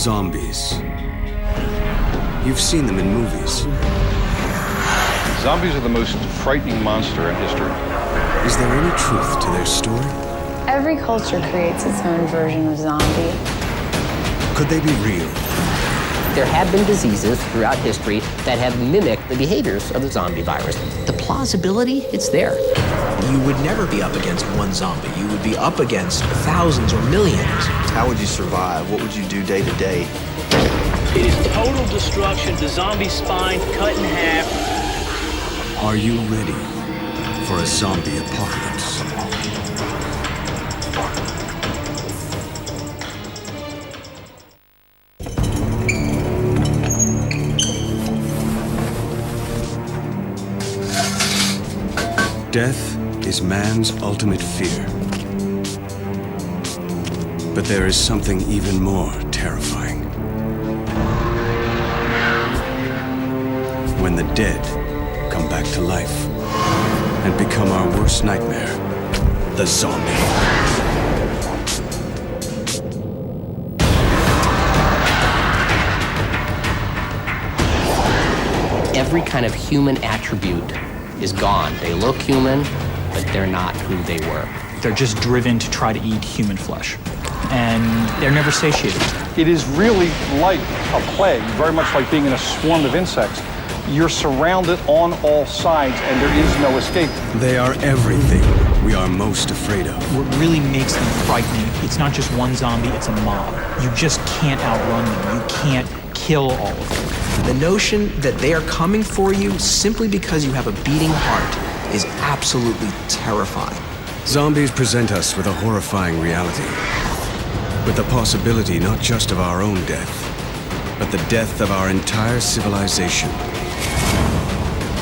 Zombies. You've seen them in movies. Zombies are the most frightening monster in history. Is there any truth to their story? Every culture creates its own version of zombie. Could they be real? There have been diseases throughout history that have mimicked the behaviors of the zombie virus. The plausibility, it's there. You would never be up against one zombie. You would be up against thousands or millions. How would you survive? What would you do day to day? It is total destruction, the zombie spine cut in half. Are you ready for a zombie apocalypse? Death is man's ultimate fear. But there is something even more terrifying. When the dead come back to life and become our worst nightmare, the zombie. Every kind of human attribute is gone. They look human, but they're not who they were. They're just driven to try to eat human flesh. And they're never satiated. It is really like a plague, very much like being in a swarm of insects. You're surrounded on all sides and there is no escape. They are everything we are most afraid of. What really makes them frightening, it's not just one zombie, it's a mob. You just can't outrun them. You can't kill all of them. The notion that they are coming for you simply because you have a beating heart is absolutely terrifying. Zombies present us with a horrifying reality, with the possibility not just of our own death, but the death of our entire civilization.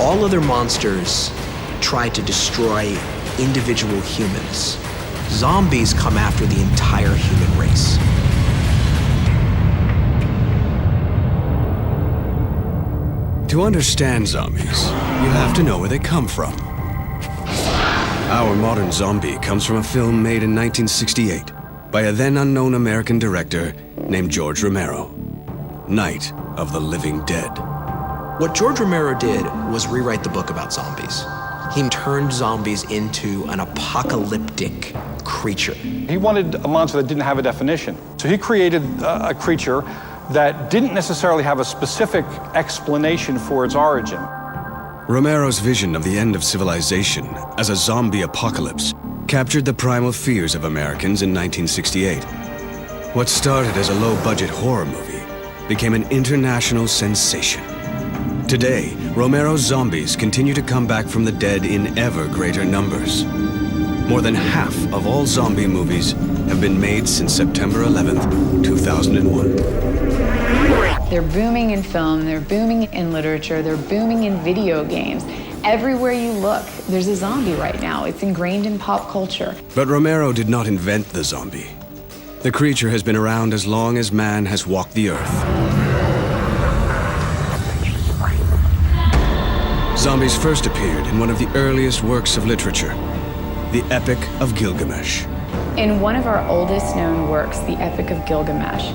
All other monsters try to destroy individual humans. Zombies come after the entire human race. To understand zombies, you have to know where they come from. Our modern zombie comes from a film made in 1968 by a then unknown American director named George Romero, Night of the Living Dead. What George Romero did was rewrite the book about zombies. He turned zombies into an apocalyptic creature. He wanted a monster that didn't have a definition. So he created a creature that didn't necessarily have a specific explanation for its origin. Romero's vision of the end of civilization as a zombie apocalypse captured the primal fears of Americans in 1968. What started as a low-budget horror movie became an international sensation. Today, Romero's zombies continue to come back from the dead in ever greater numbers. More than half of all zombie movies have been made since September 11th, 2001. They're booming in film, they're booming in literature, they're booming in video games. Everywhere you look, there's a zombie right now. It's ingrained in pop culture. But Romero did not invent the zombie. The creature has been around as long as man has walked the earth. Zombies first appeared in one of the earliest works of literature, the Epic of Gilgamesh. In one of our oldest known works, the Epic of Gilgamesh,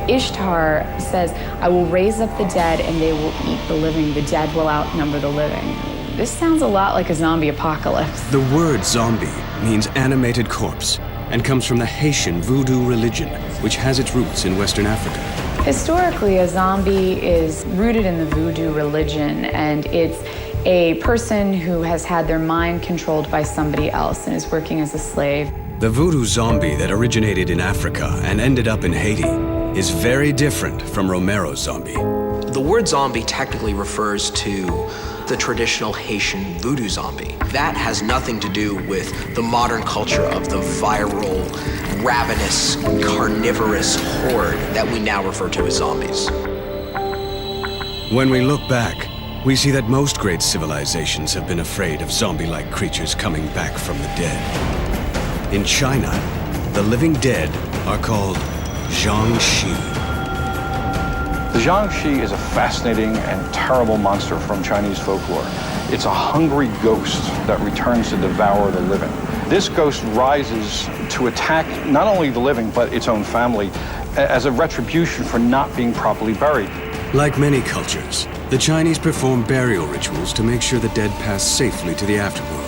Ishtar says, "I will raise up the dead and they will eat the living. The dead will outnumber the living." This sounds a lot like a zombie apocalypse. The word zombie means animated corpse and comes from the Haitian voodoo religion, which has its roots in Western Africa. Historically, a zombie is rooted in the voodoo religion, and it's a person who has had their mind controlled by somebody else and is working as a slave. The voodoo zombie that originated in Africa and ended up in Haiti is very different from Romero's zombie. The word zombie technically refers to the traditional Haitian voodoo zombie. That has nothing to do with the modern culture of the viral, ravenous, carnivorous horde that we now refer to as zombies. When we look back, we see that most great civilizations have been afraid of zombie-like creatures coming back from the dead. In China, the living dead are called jang-shi. The Jiangshi is a fascinating and terrible monster from Chinese folklore. It's a hungry ghost that returns to devour the living. This ghost rises to attack not only the living, but its own family, as a retribution for not being properly buried. Like many cultures, the Chinese perform burial rituals to make sure the dead pass safely to the afterworld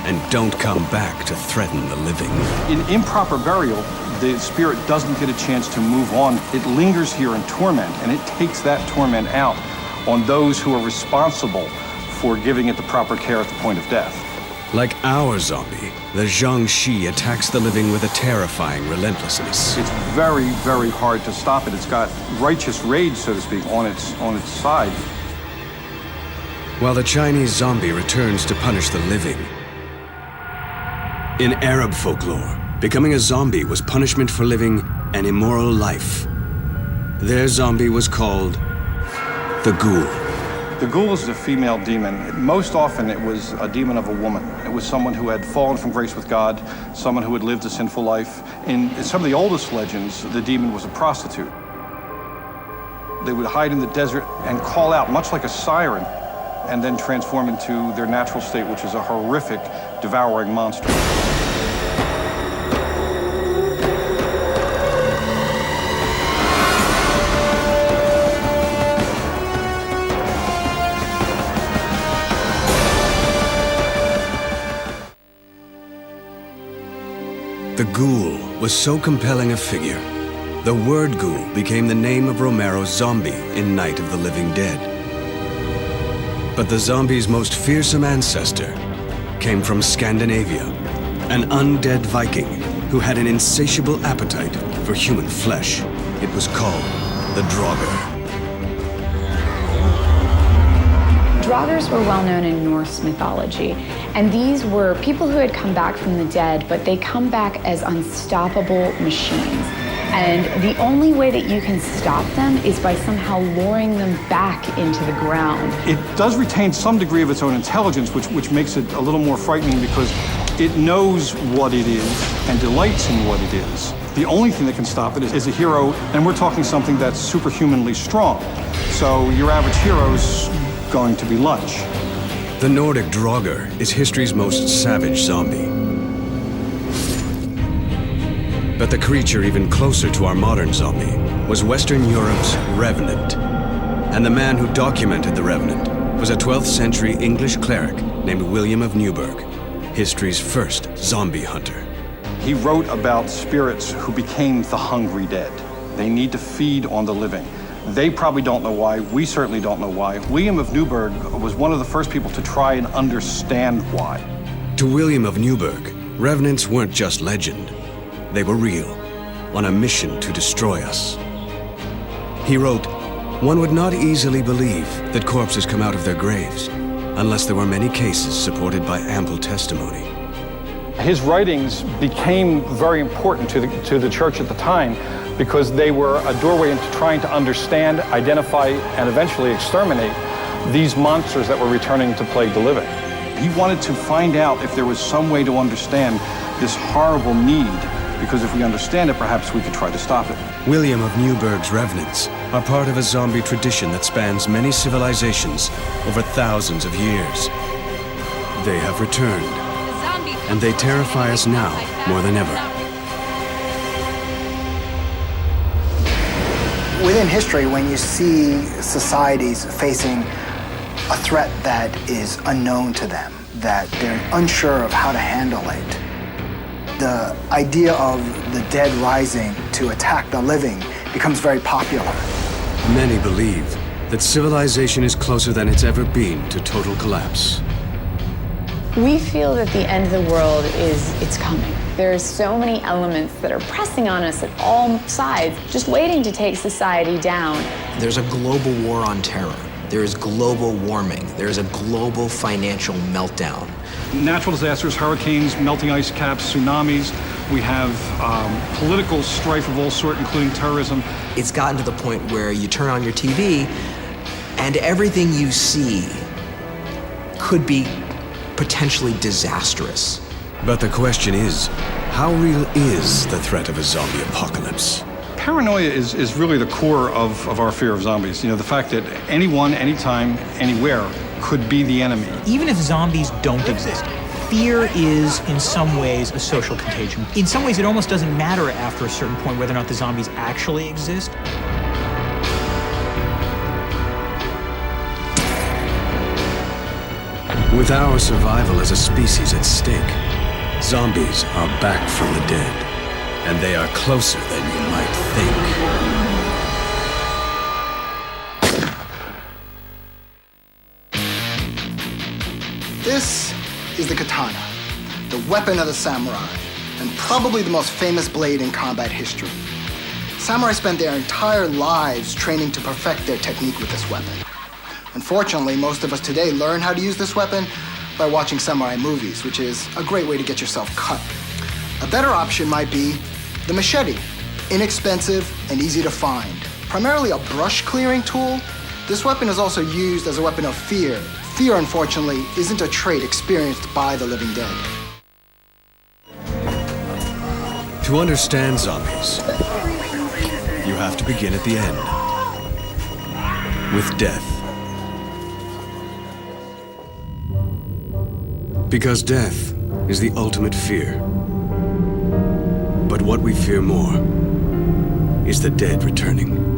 and don't come back to threaten the living. In improper burial, the spirit doesn't get a chance to move on. It lingers here in torment, and it takes that torment out on those who are responsible for giving it the proper care at the point of death. Like our zombie, the jang-shi attacks the living with a terrifying relentlessness. It's very, very hard to stop it. It's got righteous rage, so to speak, on its side. While the Chinese zombie returns to punish the living, in Arab folklore, becoming a zombie was punishment for living an immoral life. Their zombie was called the ghoul. The ghoul is a female demon. Most often it was a demon of a woman. It was someone who had fallen from grace with God, someone who had lived a sinful life. In some of the oldest legends, the demon was a prostitute. They would hide in the desert and call out, much like a siren, and then transform into their natural state, which is a horrific, devouring monster. The ghoul was so compelling a figure, the word ghoul became the name of Romero's zombie in Night of the Living Dead. But the zombie's most fearsome ancestor came from Scandinavia, an undead Viking who had an insatiable appetite for human flesh. It was called the Draugr. Draugrs were well known in Norse mythology, and these were people who had come back from the dead, but they come back as unstoppable machines. And the only way that you can stop them is by somehow luring them back into the ground. It does retain some degree of its own intelligence, which makes it a little more frightening because it knows what it is and delights in what it is. The only thing that can stop it is a hero, and we're talking something that's superhumanly strong. So your average hero's going to be lunch. The Nordic Draugr is history's most savage zombie. But the creature even closer to our modern zombie was Western Europe's Revenant. And the man who documented the Revenant was a 12th century English cleric named William of Newburgh, history's first zombie hunter. He wrote about spirits who became the hungry dead. They need to feed on the living. They probably don't know why. We certainly don't know why. William of Newburgh was one of the first people to try and understand why. To William of Newburgh, revenants weren't just legend. They were real, on a mission to destroy us. He wrote, "One would not easily believe that corpses come out of their graves, unless there were many cases supported by ample testimony." His writings became very important to the church at the time because they were a doorway into trying to understand, identify, and eventually exterminate these monsters that were returning to plague the living. He wanted to find out if there was some way to understand this horrible need, because if we understand it, perhaps we could try to stop it. William of Newburgh's revenants are part of a zombie tradition that spans many civilizations over thousands of years. They have returned, and they terrify us now more than ever. Within history, when you see societies facing a threat that is unknown to them, that they're unsure of how to handle it, the idea of the dead rising to attack the living becomes very popular. Many believe that civilization is closer than it's ever been to total collapse. We feel that the end of the world it's coming. There's so many elements that are pressing on us at all sides, just waiting to take society down. There's a global war on terror. There is global warming. There is a global financial meltdown. Natural disasters, hurricanes, melting ice caps, tsunamis. We have political strife of all sorts, including terrorism. It's gotten to the point where you turn on your TV and everything you see could be potentially disastrous. But the question is, how real is the threat of a zombie apocalypse? Paranoia is really the core of our fear of zombies. You know, the fact that anyone, anytime, anywhere could be the enemy. Even if zombies don't exist, fear is, in some ways, a social contagion. In some ways, it almost doesn't matter after a certain point whether or not the zombies actually exist. With our survival as a species at stake, zombies are back from the dead, and they are closer than you might think. This is the katana, the weapon of the samurai, and probably the most famous blade in combat history. Samurai spent their entire lives training to perfect their technique with this weapon. Unfortunately, most of us today learn how to use this weapon by watching samurai movies, which is a great way to get yourself cut. A better option might be the machete, inexpensive and easy to find. Primarily a brush clearing tool, this weapon is also used as a weapon of fear. Fear, unfortunately, isn't a trait experienced by the living dead. To understand zombies, you have to begin at the end, with death. Because death is the ultimate fear. But what we fear more is the dead returning.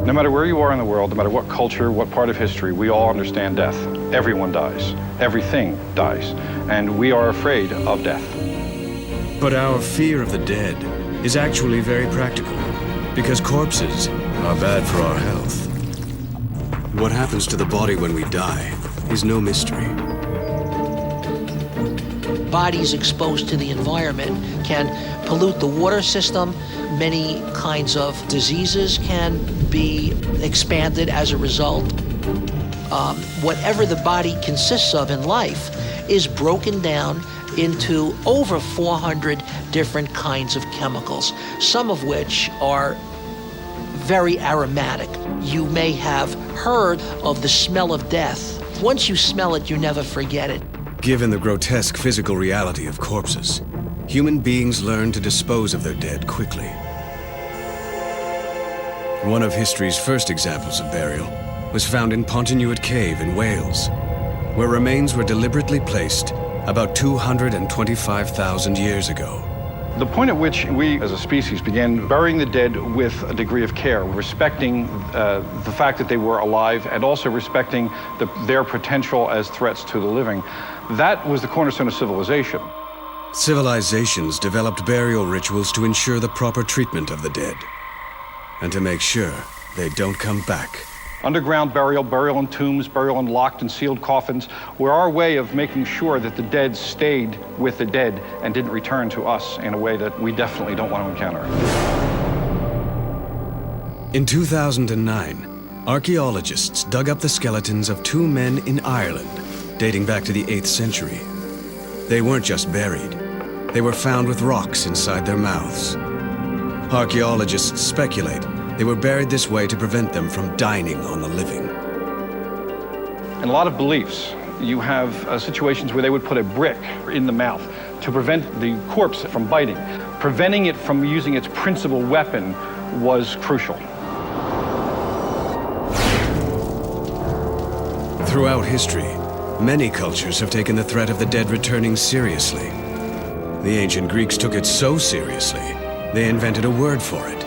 No matter where you are in the world, no matter what culture, what part of history, we all understand death. Everyone dies. Everything dies. And we are afraid of death. But our fear of the dead is actually very practical, because corpses are bad for our health. What happens to the body when we die is no mystery. Bodies exposed to the environment can pollute the water system. Many kinds of diseases can be expanded as a result. Whatever the body consists of in life is broken down into over 400 different kinds of chemicals, some of which are very aromatic. You may have heard of the smell of death. Once you smell it, you never forget it. Given the grotesque physical reality of corpses, human beings learn to dispose of their dead quickly. One of history's first examples of burial was found in Pontinuad Cave in Wales, where remains were deliberately placed about 225,000 years ago. The point at which we as a species began burying the dead with a degree of care, respecting the fact that they were alive and also respecting their potential as threats to the living, that was the cornerstone of civilization. Civilizations developed burial rituals to ensure the proper treatment of the dead, and to make sure they don't come back. Underground burial, burial in tombs, burial in locked and sealed coffins were our way of making sure that the dead stayed with the dead and didn't return to us in a way that we definitely don't want to encounter. In 2009, archaeologists dug up the skeletons of two men in Ireland, dating back to the 8th century. They weren't just buried. They were found with rocks inside their mouths. Archaeologists speculate they were buried this way to prevent them from dining on the living. In a lot of beliefs, you have situations where they would put a brick in the mouth to prevent the corpse from biting. Preventing it from using its principal weapon was crucial. Throughout history, many cultures have taken the threat of the dead returning seriously. The ancient Greeks took it so seriously, they invented a word for it.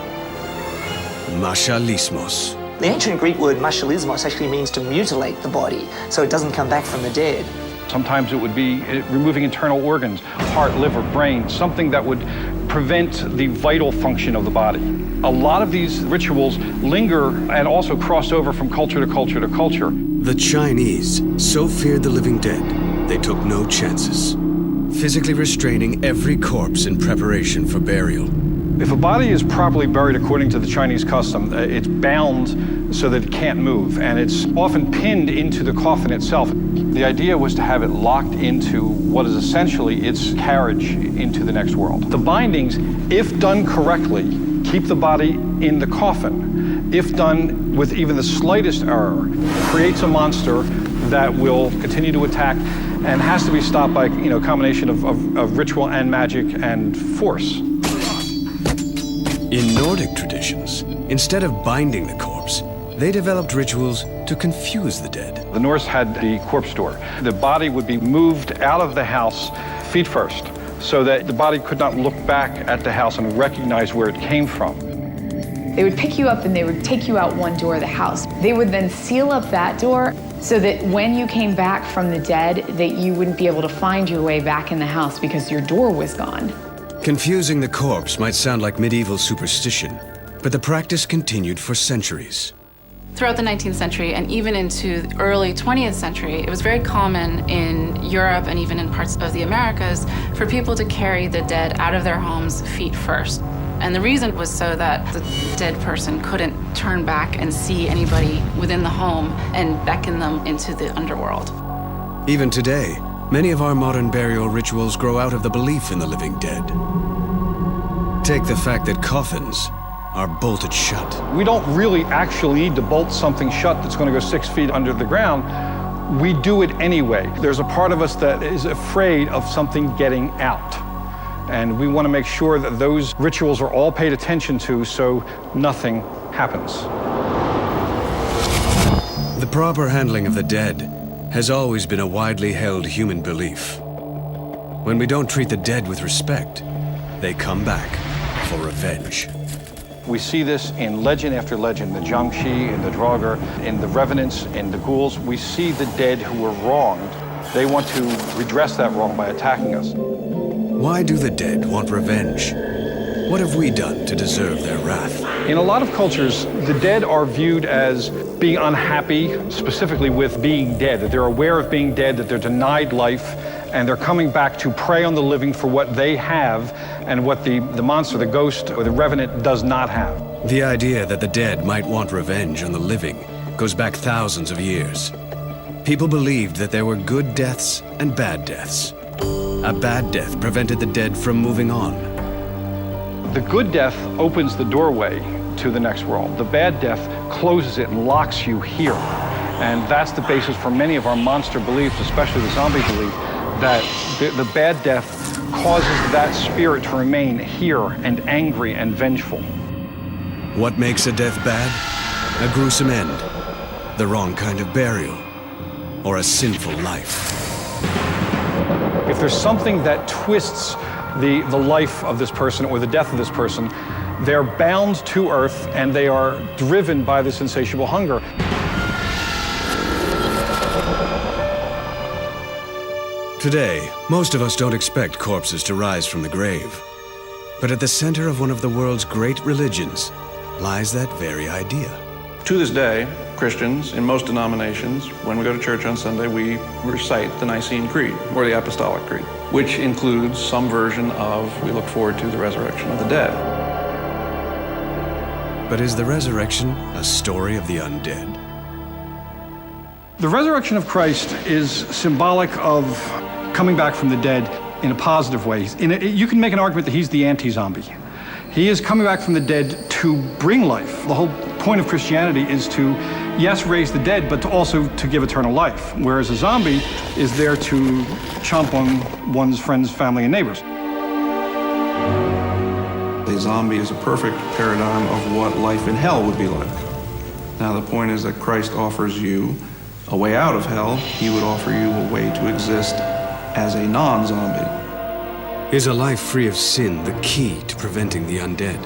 Mashalismos. The ancient Greek word mashalismos actually means to mutilate the body, so it doesn't come back from the dead. Sometimes it would be removing internal organs, heart, liver, brain, something that would prevent the vital function of the body. A lot of these rituals linger and also cross over from culture to culture to culture. The Chinese so feared the living dead, they took no chances, physically restraining every corpse in preparation for burial. If a body is properly buried according to the Chinese custom, it's bound so that it can't move, and it's often pinned into the coffin itself. The idea was to have it locked into what is essentially its carriage into the next world. The bindings, if done correctly, keep the body in the coffin. If done with even the slightest error, creates a monster that will continue to attack and has to be stopped by a combination of ritual and magic and force. In Nordic traditions, instead of binding the corpse, they developed rituals to confuse the dead. The Norse had the corpse door. The body would be moved out of the house feet first, so that the body could not look back at the house and recognize where it came from. They would pick you up and they would take you out one door of the house. They would then seal up that door so that when you came back from the dead, that you wouldn't be able to find your way back in the house because your door was gone. Confusing the corpse might sound like medieval superstition, but the practice continued for centuries. Throughout the 19th century and even into the early 20th century, it was very common in Europe and even in parts of the Americas for people to carry the dead out of their homes feet first. And the reason was so that the dead person couldn't turn back and see anybody within the home and beckon them into the underworld. Even today, many of our modern burial rituals grow out of the belief in the living dead. Take the fact that coffins are bolted shut. We don't really actually need to bolt something shut that's going to go 6 feet under the ground. We do it anyway. There's a part of us that is afraid of something getting out. And we want to make sure that those rituals are all paid attention to so nothing happens. The proper handling of the dead has always been a widely held human belief. When we don't treat the dead with respect, they come back for revenge. We see this in legend after legend, the jang-shi, in the draugr, in the revenants, in the ghouls. We see the dead who were wronged. They want to redress that wrong by attacking us. Why do the dead want revenge? What have we done to deserve their wrath? In a lot of cultures, the dead are viewed as being unhappy, specifically with being dead, that they're aware of being dead, that they're denied life, and they're coming back to prey on the living for what they have and what the monster, the ghost, or the revenant does not have. The idea that the dead might want revenge on the living goes back thousands of years. People believed that there were good deaths and bad deaths. A bad death prevented the dead from moving on. The good death opens the doorway to the next world. The bad death closes it and locks you here. And that's the basis for many of our monster beliefs, especially the zombie belief, that the bad death causes that spirit to remain here and angry and vengeful. What makes a death bad? A gruesome end, the wrong kind of burial, or a sinful life. If there's something that twists the life of this person or the death of this person, they're bound to earth and they are driven by this insatiable hunger. Today, most of us don't expect corpses to rise from the grave. But at the center of one of the world's great religions lies that very idea. To this day, Christians in most denominations, when we go to church on Sunday, we recite the Nicene Creed, or the Apostolic Creed, which includes some version of, we look forward to the resurrection of the dead. But is the resurrection a story of the undead? The resurrection of Christ is symbolic of coming back from the dead in a positive way. You can make an argument that he's the anti-zombie. He is coming back from the dead to bring life. The whole point of Christianity is to, yes, raise the dead, but also to give eternal life. Whereas a zombie is there to chomp on one's friends, family, and neighbors. A zombie is a perfect paradigm of what life in hell would be like. Now, the point is that Christ offers you a way out of hell. He would offer you a way to exist as a non-zombie. Is a life free of sin the key to preventing the undead?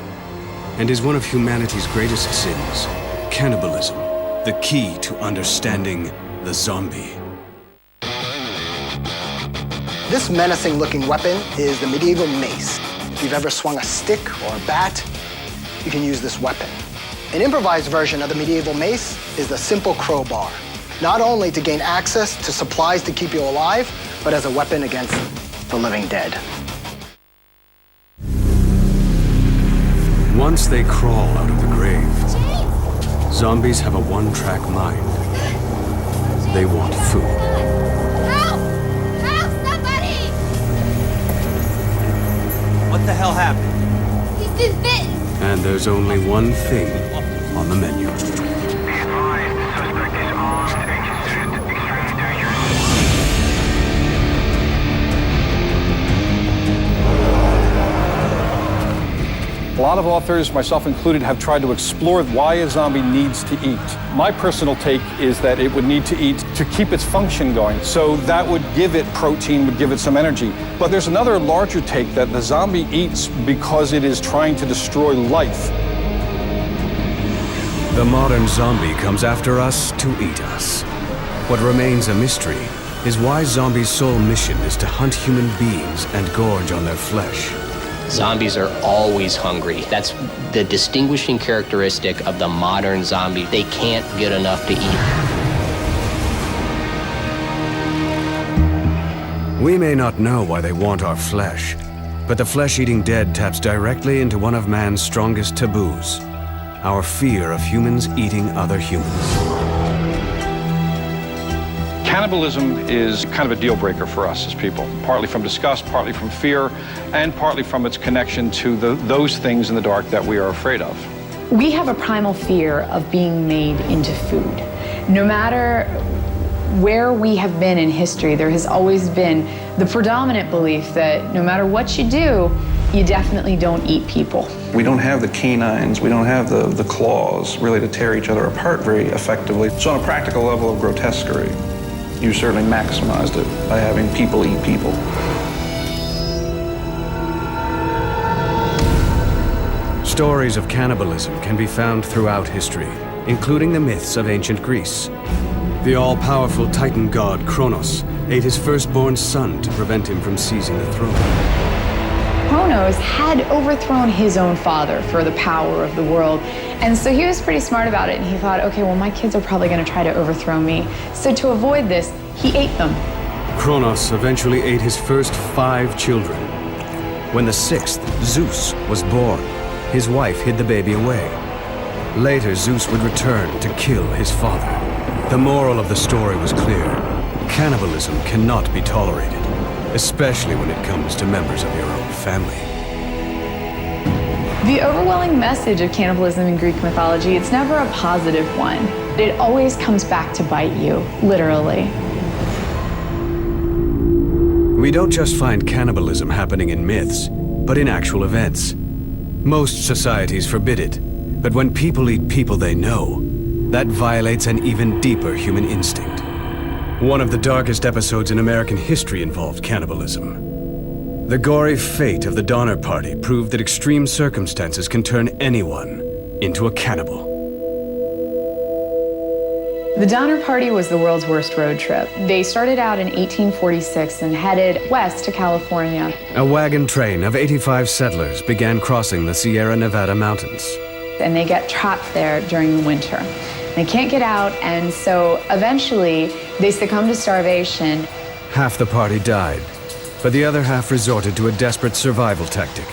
And is one of humanity's greatest sins, cannibalism, the key to understanding the zombie? This menacing-looking weapon is the medieval mace. If you've ever swung a stick or a bat, you can use this weapon. An improvised version of the medieval mace is the simple crowbar, not only to gain access to supplies to keep you alive, but as a weapon against the living dead. Once they crawl out of the grave, zombies have a one-track mind. They want food. Help! Help, somebody! What the hell happened? He's been bitten. And there's only one thing on the menu. A lot of authors, myself included, have tried to explore why a zombie needs to eat. My personal take is that it would need to eat to keep its function going. So that would give it protein, would give it some energy. But there's another larger take that the zombie eats because it is trying to destroy life. The modern zombie comes after us to eat us. What remains a mystery is why zombies' sole mission is to hunt human beings and gorge on their flesh. Zombies are always hungry. That's the distinguishing characteristic of the modern zombie. They can't get enough to eat. We may not know why they want our flesh, but the flesh-eating dead taps directly into one of man's strongest taboos, our fear of humans eating other humans. Cannibalism is kind of a deal breaker for us as people, partly from disgust, partly from fear, and partly from its connection to those things in the dark that we are afraid of. We have a primal fear of being made into food. No matter where we have been in history, there has always been the predominant belief that no matter what you do, you definitely don't eat people. We don't have the canines, we don't have the claws really to tear each other apart very effectively. So on a practical level of grotesquerie, you certainly maximized it by having people eat people. Stories of cannibalism can be found throughout history, including the myths of ancient Greece. The all-powerful Titan god Kronos ate his firstborn son to prevent him from seizing the throne. Kronos had overthrown his own father for the power of the world. And so he was pretty smart about it, and he thought, okay, well, my kids are probably going to try to overthrow me. So to avoid this, he ate them. Kronos eventually ate his first 5 children. When the 6th, Zeus, was born, his wife hid the baby away. Later, Zeus would return to kill his father. The moral of the story was clear. Cannibalism cannot be tolerated, especially when it comes to members of your own family. The overwhelming message of cannibalism in Greek mythology, it's never a positive one. It always comes back to bite you, literally. We don't just find cannibalism happening in myths, but in actual events. Most societies forbid it, but when people eat people they know, that violates an even deeper human instinct. One of the darkest episodes in American history involved cannibalism. The gory fate of the Donner Party proved that extreme circumstances can turn anyone into a cannibal. The Donner Party was the world's worst road trip. They started out in 1846 and headed west to California. A wagon train of 85 settlers began crossing the Sierra Nevada mountains. And they get trapped there during the winter. They can't get out, and so eventually they succumb to starvation. Half the party died, but the other half resorted to a desperate survival tactic.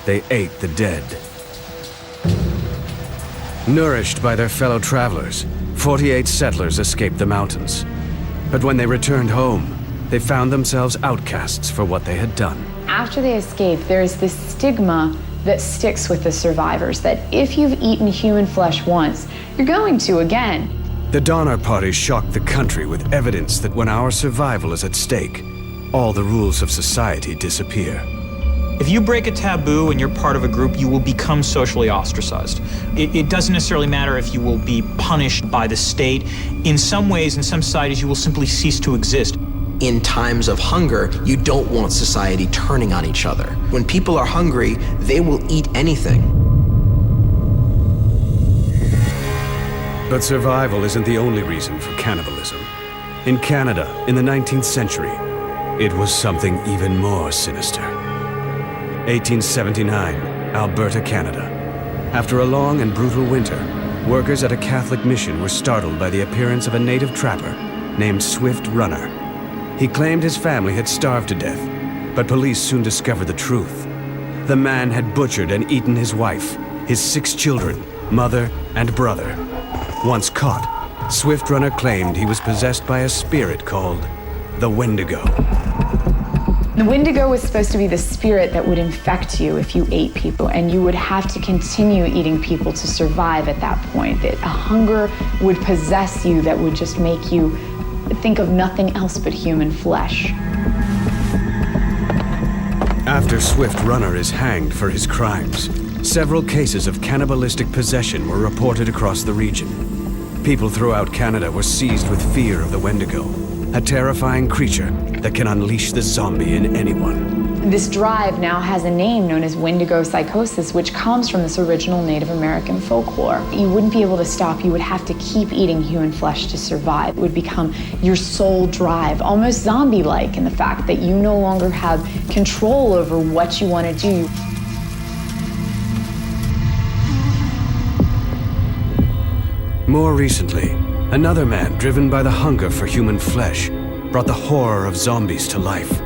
They ate the dead. Nourished by their fellow travelers, 48 settlers escaped the mountains. But when they returned home, they found themselves outcasts for what they had done. After they escape, there is this stigma that sticks with the survivors, that if you've eaten human flesh once, you're going to again. The Donner Party shocked the country with evidence that when our survival is at stake, all the rules of society disappear. If you break a taboo and you're part of a group, you will become socially ostracized. It doesn't necessarily matter if you will be punished by the state. In some ways, in some societies, you will simply cease to exist. In times of hunger, you don't want society turning on each other. When people are hungry, they will eat anything. But survival isn't the only reason for cannibalism. In Canada, in the 19th century, it was something even more sinister. 1879, Alberta, Canada. After a long and brutal winter, workers at a Catholic mission were startled by the appearance of a native trapper named Swift Runner. He claimed his family had starved to death, but police soon discovered the truth. The man had butchered and eaten his wife, his 6 children, mother, and brother. Once caught, Swift Runner claimed he was possessed by a spirit called the Wendigo. The Wendigo was supposed to be the spirit that would infect you if you ate people, and you would have to continue eating people to survive at that point. That a hunger would possess you that would just make you think of nothing else but human flesh. After Swift Runner is hanged for his crimes, several cases of cannibalistic possession were reported across the region. People throughout Canada were seized with fear of the Wendigo, a terrifying creature that can unleash the zombie in anyone. This drive now has a name known as Wendigo psychosis, which comes from this original Native American folklore. You wouldn't be able to stop. You would have to keep eating human flesh to survive. It would become your sole drive, almost zombie-like in the fact that you no longer have control over what you want to do. More recently, another man driven by the hunger for human flesh brought the horror of zombies to life.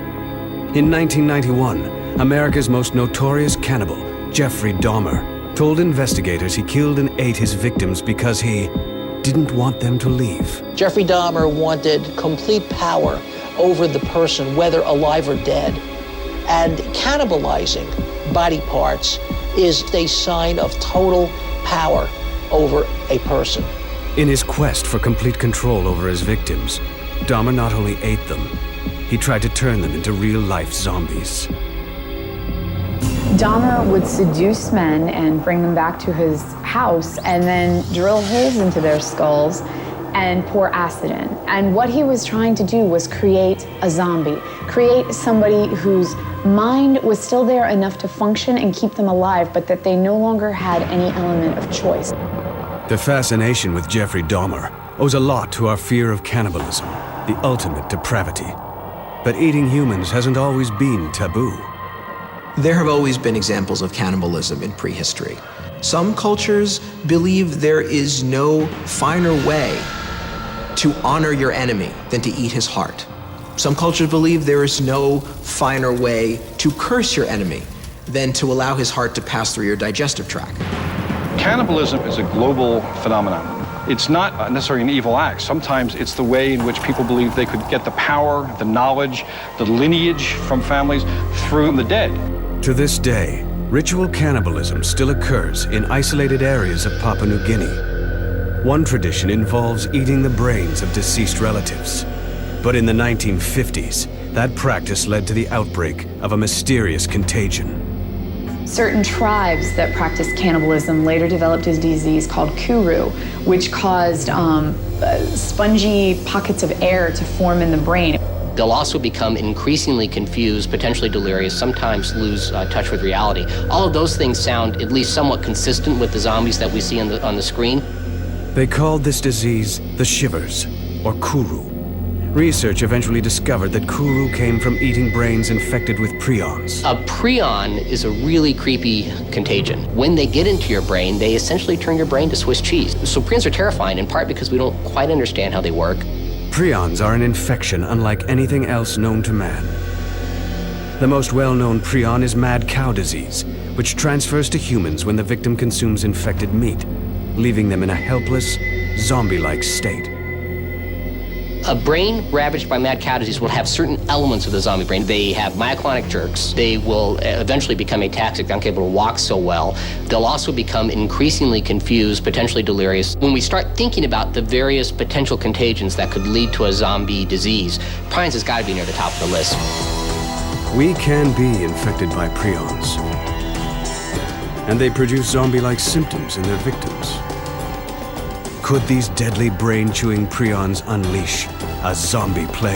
In 1991, America's most notorious cannibal, Jeffrey Dahmer, told investigators he killed and ate his victims because he didn't want them to leave. Jeffrey Dahmer wanted complete power over the person, whether alive or dead. And cannibalizing body parts is a sign of total power over a person. In his quest for complete control over his victims, Dahmer not only ate them, he tried to turn them into real-life zombies. Dahmer would seduce men and bring them back to his house and then drill holes into their skulls and pour acid in. And what he was trying to do was create a zombie, create somebody whose mind was still there enough to function and keep them alive, but that they no longer had any element of choice. The fascination with Jeffrey Dahmer owes a lot to our fear of cannibalism, the ultimate depravity. But eating humans hasn't always been taboo. There have always been examples of cannibalism in prehistory. Some cultures believe there is no finer way to honor your enemy than to eat his heart. Some cultures believe there is no finer way to curse your enemy than to allow his heart to pass through your digestive tract. Cannibalism is a global phenomenon. It's not necessarily an evil act. Sometimes it's the way in which people believe they could get the power, the knowledge, the lineage from families through the dead. To this day, ritual cannibalism still occurs in isolated areas of Papua New Guinea. One tradition involves eating the brains of deceased relatives. But in the 1950s, that practice led to the outbreak of a mysterious contagion. Certain tribes that practiced cannibalism later developed a disease called kuru, which caused spongy pockets of air to form in the brain. They'll also become increasingly confused, potentially delirious, sometimes lose touch with reality. All of those things sound at least somewhat consistent with the zombies that we see on the screen. They called this disease the shivers, or kuru. Research eventually discovered that kuru came from eating brains infected with prions. A prion is a really creepy contagion. When they get into your brain, they essentially turn your brain to Swiss cheese. So prions are terrifying, in part because we don't quite understand how they work. Prions are an infection unlike anything else known to man. The most well-known prion is mad cow disease, which transfers to humans when the victim consumes infected meat, leaving them in a helpless, zombie-like state. A brain ravaged by mad cow disease will have certain elements of the zombie brain. They have myoclonic jerks. They will eventually become ataxic, unable to walk so well. They'll also become increasingly confused, potentially delirious. When we start thinking about the various potential contagions that could lead to a zombie disease, prions has got to be near the top of the list. We can be infected by prions, and they produce zombie-like symptoms in their victims. Could these deadly brain-chewing prions unleash a zombie plague?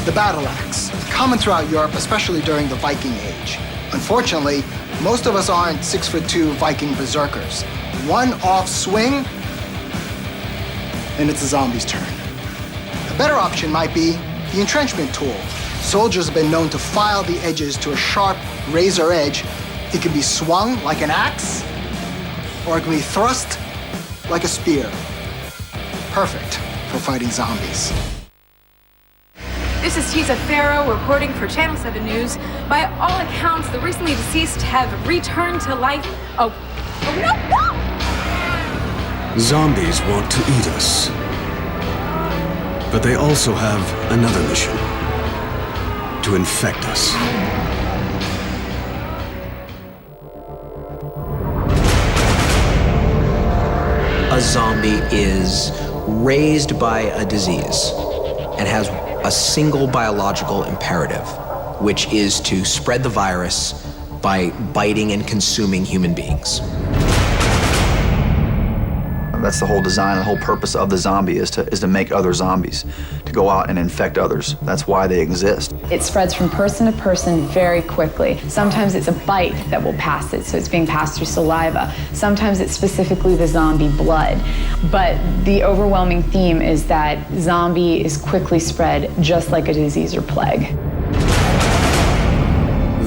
The battle axe, common throughout Europe, especially during the Viking Age. Unfortunately, most of us aren't 6'2" Viking berserkers. One off swing, and it's a zombie's turn. A better option might be the entrenchment tool. Soldiers have been known to file the edges to a sharp razor edge. It can be swung like an axe, or it can be thrust like a spear. Perfect for fighting zombies. This is Tisa Farrow reporting for Channel 7 News. By all accounts, the recently deceased have returned to life. Oh no! Zombies want to eat us. But they also have another mission: to infect us. A zombie is raised by a disease. and has a single biological imperative, which is to spread the virus by biting and consuming human beings. That's the whole design, the whole purpose of the zombie is to make other zombies, to go out and infect others. That's why they exist. It spreads from person to person very quickly. Sometimes it's a bite that will pass it, so it's being passed through saliva. Sometimes it's specifically the zombie blood. But the overwhelming theme is that zombie is quickly spread just like a disease or plague.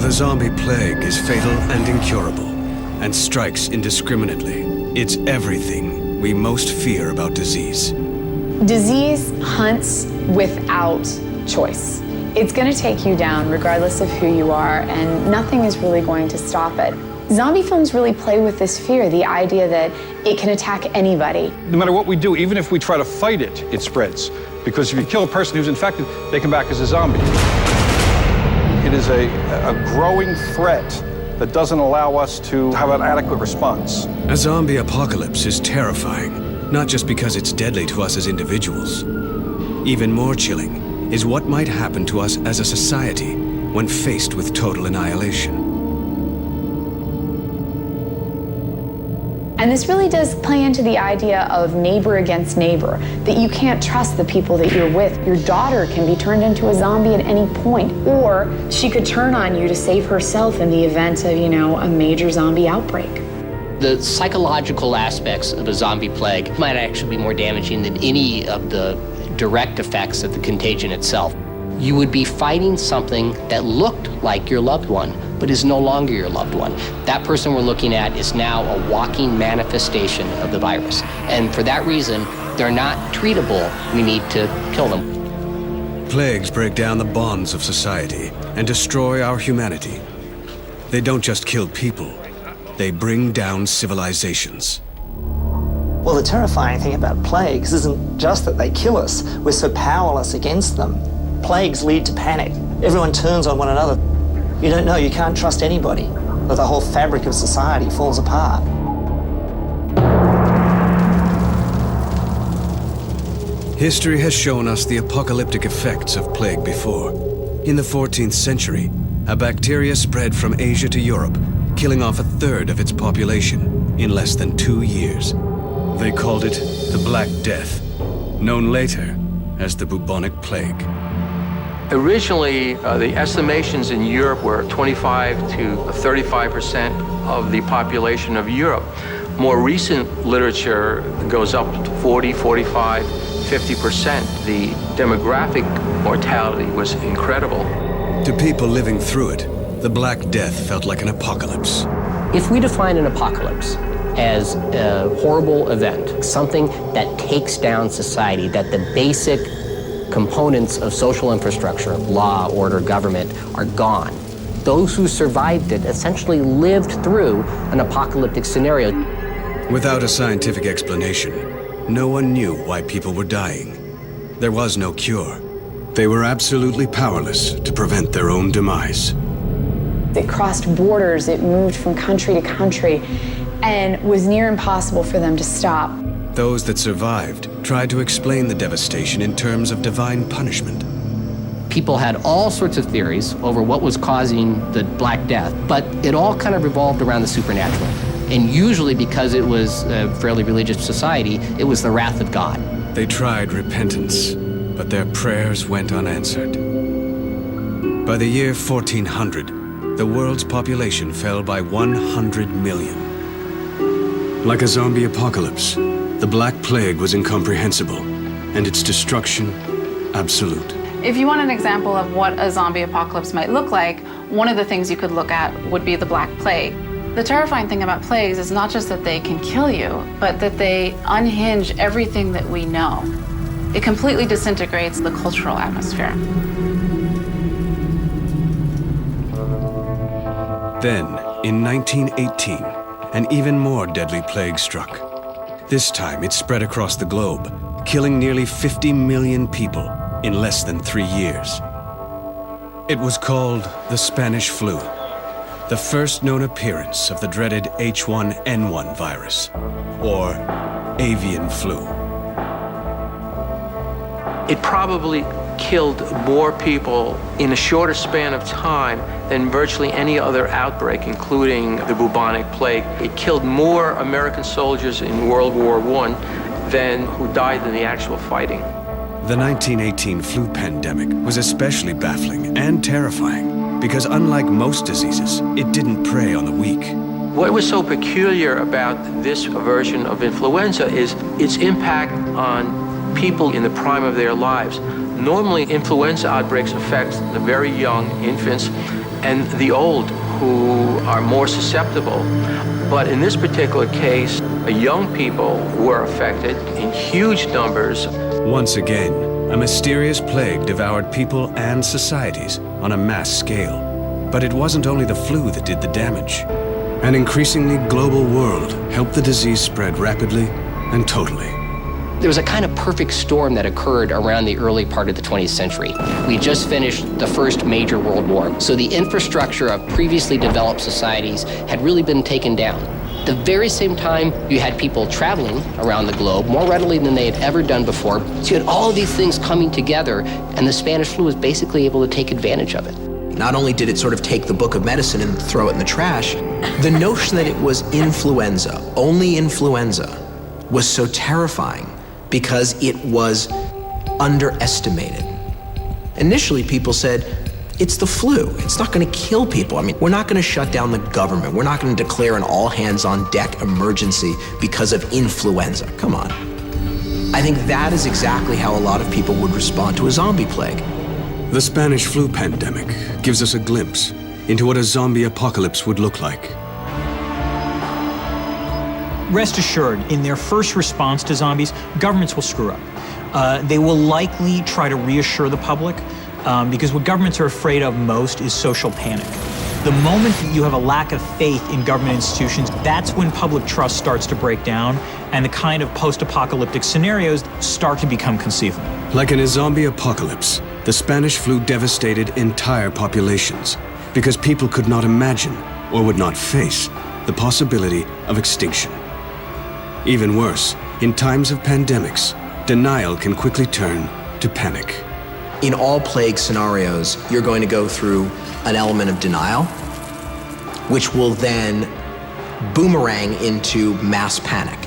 The zombie plague is fatal and incurable, and strikes indiscriminately. It's everything we most fear about disease. Disease hunts without choice. It's going to take you down regardless of who you are, and nothing is really going to stop it. Zombie films really play with this fear, the idea that it can attack anybody. No matter what we do, even if we try to fight it, it spreads. Because if you kill a person who's infected, they come back as a zombie. It is a growing threat that doesn't allow us to have an adequate response. A zombie apocalypse is terrifying, not just because it's deadly to us as individuals. Even more chilling is what might happen to us as a society when faced with total annihilation. And this really does play into the idea of neighbor against neighbor, that you can't trust the people that you're with. Your daughter can be turned into a zombie at any point, or she could turn on you to save herself in the event of, a major zombie outbreak. The psychological aspects of a zombie plague might actually be more damaging than any of the direct effects of the contagion itself. You would be fighting something that looked like your loved one, but is no longer your loved one. That person we're looking at is now a walking manifestation of the virus. And for that reason, they're not treatable. We need to kill them. Plagues break down the bonds of society and destroy our humanity. They don't just kill people, they bring down civilizations. Well, the terrifying thing about plagues isn't just that they kill us. We're so powerless against them. Plagues lead to panic. Everyone turns on one another. You don't know, you can't trust anybody. But the whole fabric of society falls apart. History has shown us the apocalyptic effects of plague before. In the 14th century, a bacteria spread from Asia to Europe, killing off 1/3 of its population in less than 2 years. They called it the Black Death, known later as the bubonic plague. Originally, the estimations in Europe were 25 to 35% of the population of Europe. More recent literature goes up to 40, 45, 50%. The demographic mortality was incredible. To people living through it, the Black Death felt like an apocalypse. If we define an apocalypse as a horrible event, something that takes down society, that the basic components of social infrastructure, law, order, government, are gone. Those who survived it essentially lived through an apocalyptic scenario. Without a scientific explanation, no one knew why people were dying. There was no cure. They were absolutely powerless to prevent their own demise. It crossed borders, it moved from country to country, and was near impossible for them to stop. Those that survived tried to explain the devastation in terms of divine punishment. People had all sorts of theories over what was causing the Black Death, but it all kind of revolved around the supernatural. And usually, because it was a fairly religious society, it was the wrath of God. They tried repentance, but their prayers went unanswered. By the year 1400, the world's population fell by 100 million. Like a zombie apocalypse, the Black Plague was incomprehensible, and its destruction absolute. If you want an example of what a zombie apocalypse might look like, one of the things you could look at would be the Black Plague. The terrifying thing about plagues is not just that they can kill you, but that they unhinge everything that we know. It completely disintegrates the cultural atmosphere. Then, in 1918, an even more deadly plague struck. This time, it spread across the globe, killing nearly 50 million people in less than 3 years. It was called the Spanish flu, the first known appearance of the dreaded H1N1 virus, or avian flu. it probably killed more people in a shorter span of time than virtually any other outbreak, including the bubonic plague. It killed more American soldiers in World War I than who died in the actual fighting. The 1918 flu pandemic was especially baffling and terrifying because unlike most diseases, it didn't prey on the weak. What was so peculiar about this version of influenza is its impact on people in the prime of their lives. Normally, influenza outbreaks affect the very young, infants, and the old who are more susceptible. But in this particular case, young people were affected in huge numbers. Once again, a mysterious plague devoured people and societies on a mass scale. But it wasn't only the flu that did the damage. An increasingly global world helped the disease spread rapidly and totally. There was a kind of perfect storm that occurred around the early part of the 20th century. We just finished the first major world war, so the infrastructure of previously developed societies had really been taken down. At the very same time, you had people traveling around the globe more readily than they had ever done before. So you had all of these things coming together, and the Spanish flu was basically able to take advantage of it. Not only did it sort of take the book of medicine and throw it in the trash, the notion that it was influenza, only influenza, was so terrifying because it was underestimated. Initially, people said, it's the flu. It's not going to kill people. I mean, we're not going to shut down the government. We're not going to declare an all-hands-on-deck emergency because of influenza. Come on. I think that is exactly how a lot of people would respond to a zombie plague. The Spanish flu pandemic gives us a glimpse into what a zombie apocalypse would look like. Rest assured, in their first response to zombies, governments will screw up. They will likely try to reassure the public because what governments are afraid of most is social panic. The moment that you have a lack of faith in government institutions, that's when public trust starts to break down and the kind of post-apocalyptic scenarios start to become conceivable. Like in a zombie apocalypse, the Spanish flu devastated entire populations because people could not imagine or would not face the possibility of extinction. Even worse, in times of pandemics, denial can quickly turn to panic. In all plague scenarios, you're going to go through an element of denial, which will then boomerang into mass panic.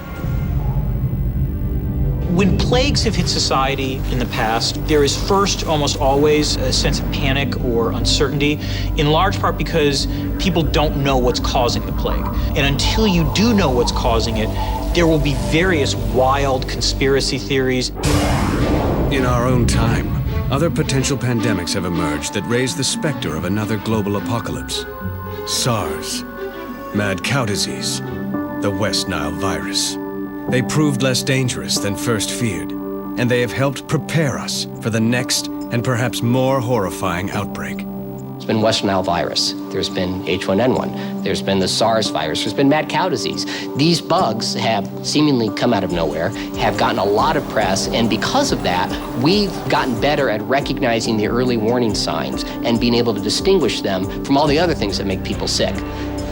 When plagues have hit society in the past, there is first almost always a sense of panic or uncertainty, in large part because people don't know what's causing the plague. And until you do know what's causing it, there will be various wild conspiracy theories. In our own time, other potential pandemics have emerged that raise the specter of another global apocalypse. SARS, mad cow disease, the West Nile virus. They proved less dangerous than first feared, and they have helped prepare us for the next and perhaps more horrifying outbreak. There's been West Nile virus, there's been H1N1, there's been the SARS virus, there's been mad cow disease. These bugs have seemingly come out of nowhere, have gotten a lot of press, and because of that, we've gotten better at recognizing the early warning signs and being able to distinguish them from all the other things that make people sick.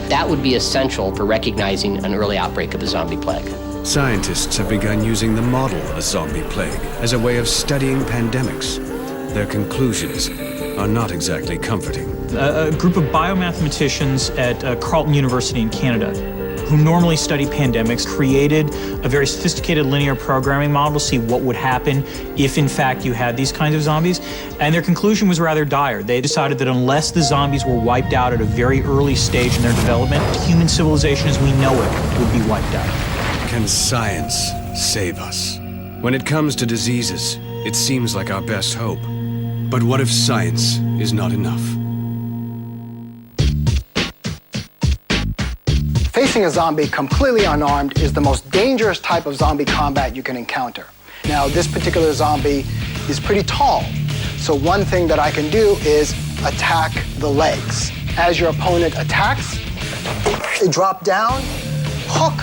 That would be essential for recognizing an early outbreak of a zombie plague. Scientists have begun using the model of a zombie plague as a way of studying pandemics. Their conclusions are not exactly comforting. A group of biomathematicians at Carleton University in Canada, who normally study pandemics, created a very sophisticated linear programming model to see what would happen if, in fact, you had these kinds of zombies. And their conclusion was rather dire. They decided that unless the zombies were wiped out at a very early stage in their development, human civilization as we know it would be wiped out. Can science save us? When it comes to diseases, it seems like our best hope. But what if science is not enough? Facing a zombie completely unarmed is the most dangerous type of zombie combat you can encounter. Now, this particular zombie is pretty tall, so one thing that I can do is attack the legs. As your opponent attacks, I drop down, hook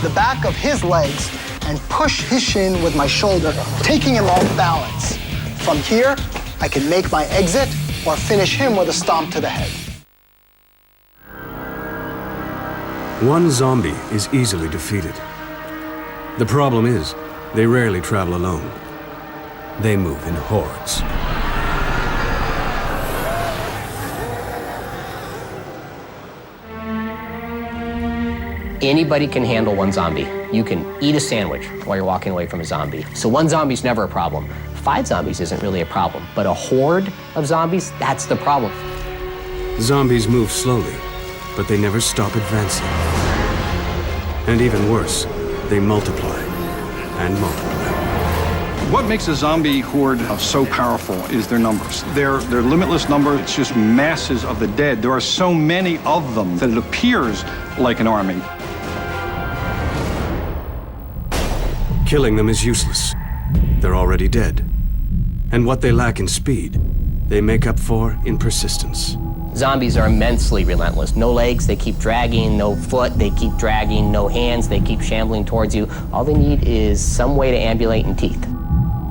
the back of his legs, and push his shin with my shoulder, taking him off balance. From here, I can make my exit or finish him with a stomp to the head. One zombie is easily defeated. The problem is, they rarely travel alone. They move in hordes. Anybody can handle one zombie. You can eat a sandwich while you're walking away from a zombie. So one zombie's never a problem. 5 zombies isn't really a problem, but a horde of zombies, that's the problem. Zombies move slowly, but they never stop advancing. And even worse, they multiply and multiply. What makes a zombie horde so powerful is their numbers. Their limitless number, it's just masses of the dead. There are so many of them that it appears like an army. Killing them is useless. They're already dead. And what they lack in speed, they make up for in persistence. Zombies are immensely relentless. No legs, they keep dragging. No foot, they keep dragging. No hands, they keep shambling towards you. All they need is some way to ambulate and teeth.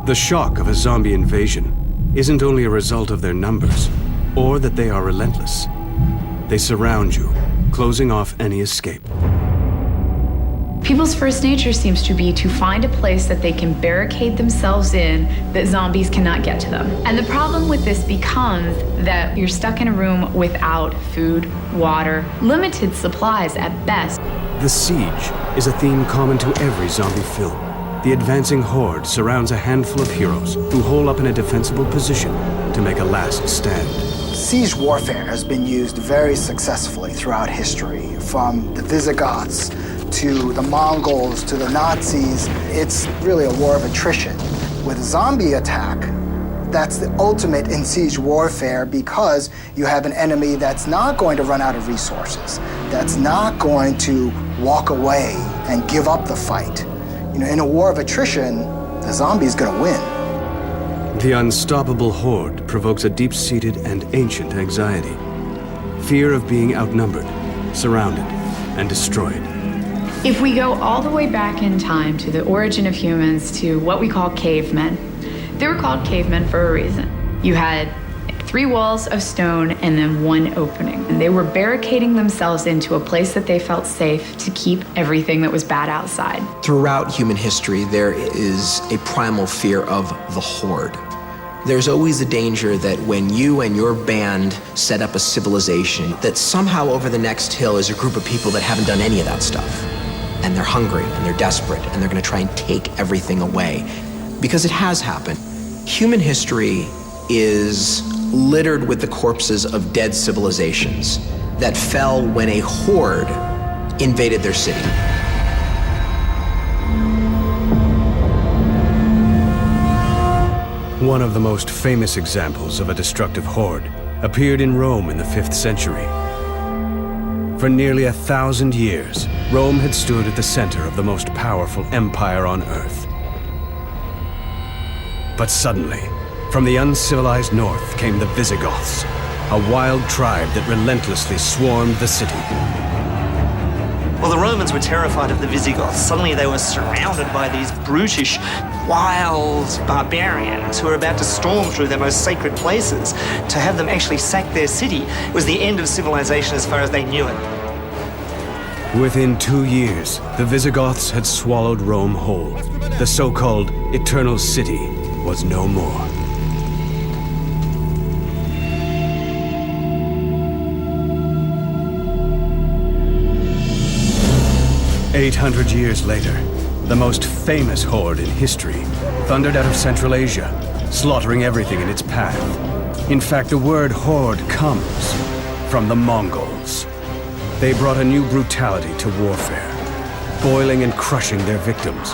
The shock of a zombie invasion isn't only a result of their numbers, or that they are relentless. They surround you, closing off any escape. People's first nature seems to be to find a place that they can barricade themselves in that zombies cannot get to them. And the problem with this becomes that you're stuck in a room without food, water, limited supplies at best. The siege is a theme common to every zombie film. The advancing horde surrounds a handful of heroes who hole up in a defensible position to make a last stand. Siege warfare has been used very successfully throughout history, from the Visigoths to the Mongols to the Nazis. It's really a war of attrition. With a zombie attack, that's the ultimate in siege warfare because you have an enemy that's not going to run out of resources, that's not going to walk away and give up the fight. You know, in a war of attrition, the zombie's gonna win. The unstoppable horde provokes a deep-seated and ancient anxiety. Fear of being outnumbered, surrounded, and destroyed. If we go all the way back in time to the origin of humans, to what we call cavemen, they were called cavemen for a reason. You had 3 walls of stone and then 1 opening. And they were barricading themselves into a place that they felt safe to keep everything that was bad outside. Throughout human history, there is a primal fear of the horde. There's always the danger that when you and your band set up a civilization, that somehow over the next hill is a group of people that haven't done any of that stuff. And they're hungry, and they're desperate, and they're gonna try and take everything away. Because it has happened. Human history is littered with the corpses of dead civilizations that fell when a horde invaded their city. One of the most famous examples of a destructive horde appeared in Rome in the 5th century. For nearly 1,000 years, Rome had stood at the center of the most powerful empire on earth. But suddenly, from the uncivilized north came the Visigoths, a wild tribe that relentlessly swarmed the city. Well, the Romans were terrified of the Visigoths. Suddenly they were surrounded by these brutish, wild barbarians who were about to storm through their most sacred places. To have them actually sack their city was the end of civilization as far as they knew it. Within 2 years, the Visigoths had swallowed Rome whole. The so-called Eternal City was no more. 800 years later, the most famous horde in history thundered out of Central Asia, slaughtering everything in its path. In fact, the word horde comes from the Mongols. They brought a new brutality to warfare, boiling and crushing their victims,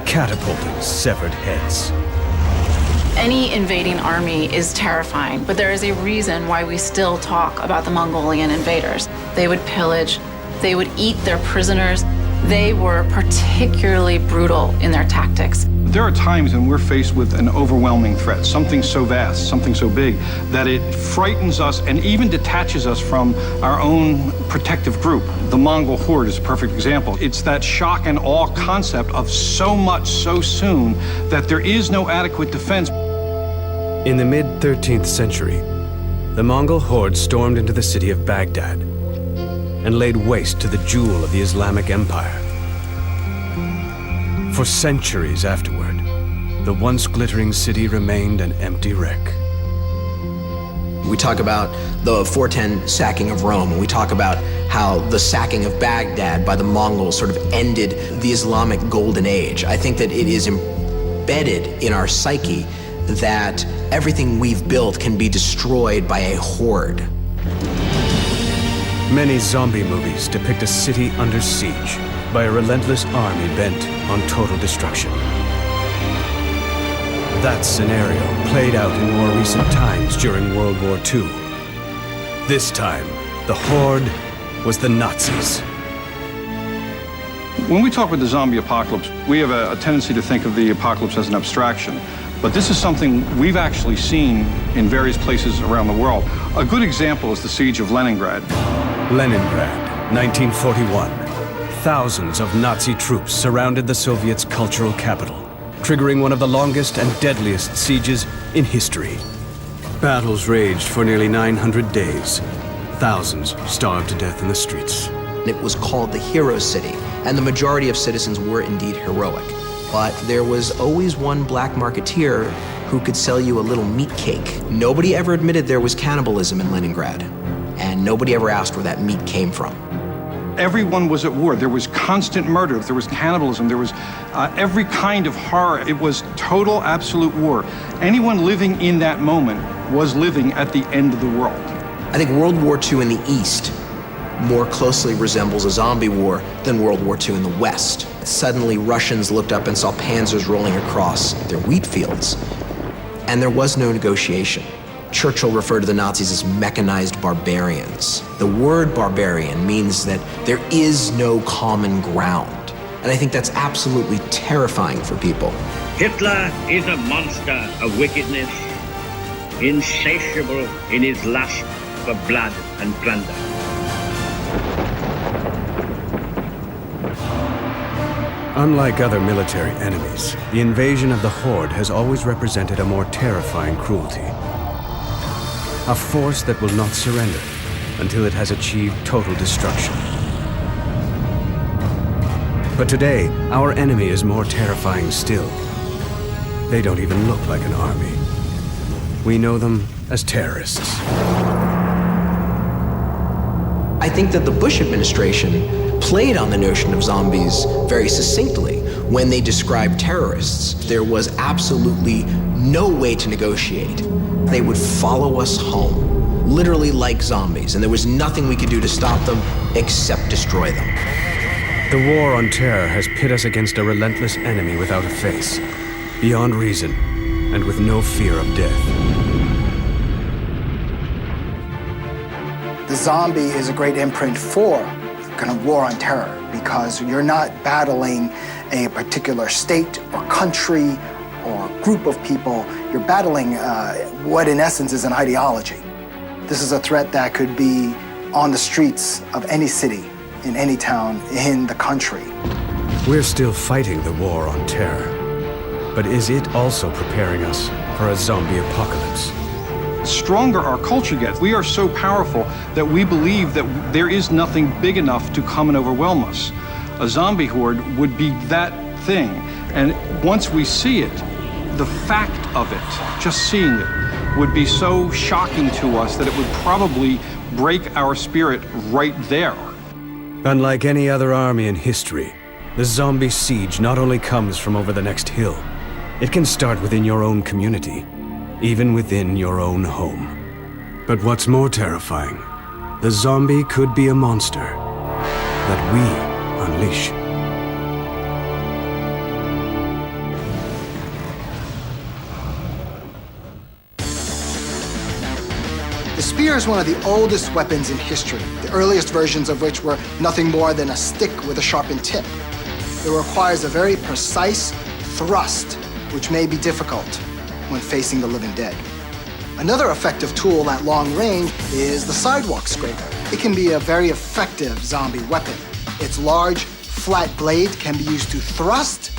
catapulting severed heads. Any invading army is terrifying, but there is a reason why we still talk about the Mongolian invaders. They would pillage, they would eat their prisoners. They were particularly brutal in their tactics. There are times when we're faced with an overwhelming threat, something so vast, something so big, that it frightens us and even detaches us from our own protective group. The Mongol horde is a perfect example. It's that shock and awe concept of so much so soon that there is no adequate defense. In the mid-13th century, the Mongol horde stormed into the city of Baghdad and laid waste to the jewel of the Islamic Empire. For centuries afterward, the once glittering city remained an empty wreck. We talk about the 410 sacking of Rome, and we talk about how the sacking of Baghdad by the Mongols sort of ended the Islamic Golden Age. I think that it is embedded in our psyche that everything we've built can be destroyed by a horde. Many zombie movies depict a city under siege by a relentless army bent on total destruction. That scenario played out in more recent times during World War II. This time, the horde was the Nazis. When we talk about the zombie apocalypse, we have a tendency to think of the apocalypse as an abstraction. But this is something we've actually seen in various places around the world. A good example is the siege of Leningrad. Leningrad, 1941. Thousands of Nazi troops surrounded the Soviets' cultural capital, triggering one of the longest and deadliest sieges in history. Battles raged for nearly 900 days. Thousands starved to death in the streets. It was called the Hero City, and the majority of citizens were indeed heroic. But there was always one black marketeer who could sell you a little meat cake. Nobody ever admitted there was cannibalism in Leningrad, and nobody ever asked where that meat came from. Everyone was at war. There was constant murder. There was cannibalism. There was every kind of horror. It was total, absolute war. Anyone living in that moment was living at the end of the world. I think World War II in the East more closely resembles a zombie war than World War II in the West. Suddenly, Russians looked up and saw panzers rolling across their wheat fields, and there was no negotiation. Churchill referred to the Nazis as mechanized barbarians. The word barbarian means that there is no common ground, and I think that's absolutely terrifying for people. Hitler is a monster of wickedness, insatiable in his lust for blood and plunder. Unlike other military enemies, the invasion of the Horde has always represented a more terrifying cruelty. A force that will not surrender until it has achieved total destruction. But today, our enemy is more terrifying still. They don't even look like an army. We know them as terrorists. I think that the Bush administration played on the notion of zombies very succinctly when they described terrorists. There was absolutely no way to negotiate. They would follow us home, literally like zombies, and there was nothing we could do to stop them except destroy them. The war on terror has pit us against a relentless enemy without a face, beyond reason, and with no fear of death. The zombie is a great imprint for kind of war on terror, because you're not battling a particular state or country or group of people. You're battling what in essence is an ideology. This is a threat that could be on the streets of any city, in any town, in the country. We're still fighting the war on terror, but is it also preparing us for a zombie apocalypse? Stronger our culture gets, we are so powerful that we believe that there is nothing big enough to come and overwhelm us. A zombie horde would be that thing. And once we see it, the fact of it, just seeing it, would be so shocking to us that it would probably break our spirit right there. Unlike any other army in history, the zombie siege not only comes from over the next hill, it can start within your own community, even within your own home. But what's more terrifying, the zombie could be a monster that we unleash. The spear is one of the oldest weapons in history, the earliest versions of which were nothing more than a stick with a sharpened tip. It requires a very precise thrust, which may be difficult when facing the living dead. Another effective tool at long range is the sidewalk scraper. It can be a very effective zombie weapon. Its large, flat blade can be used to thrust,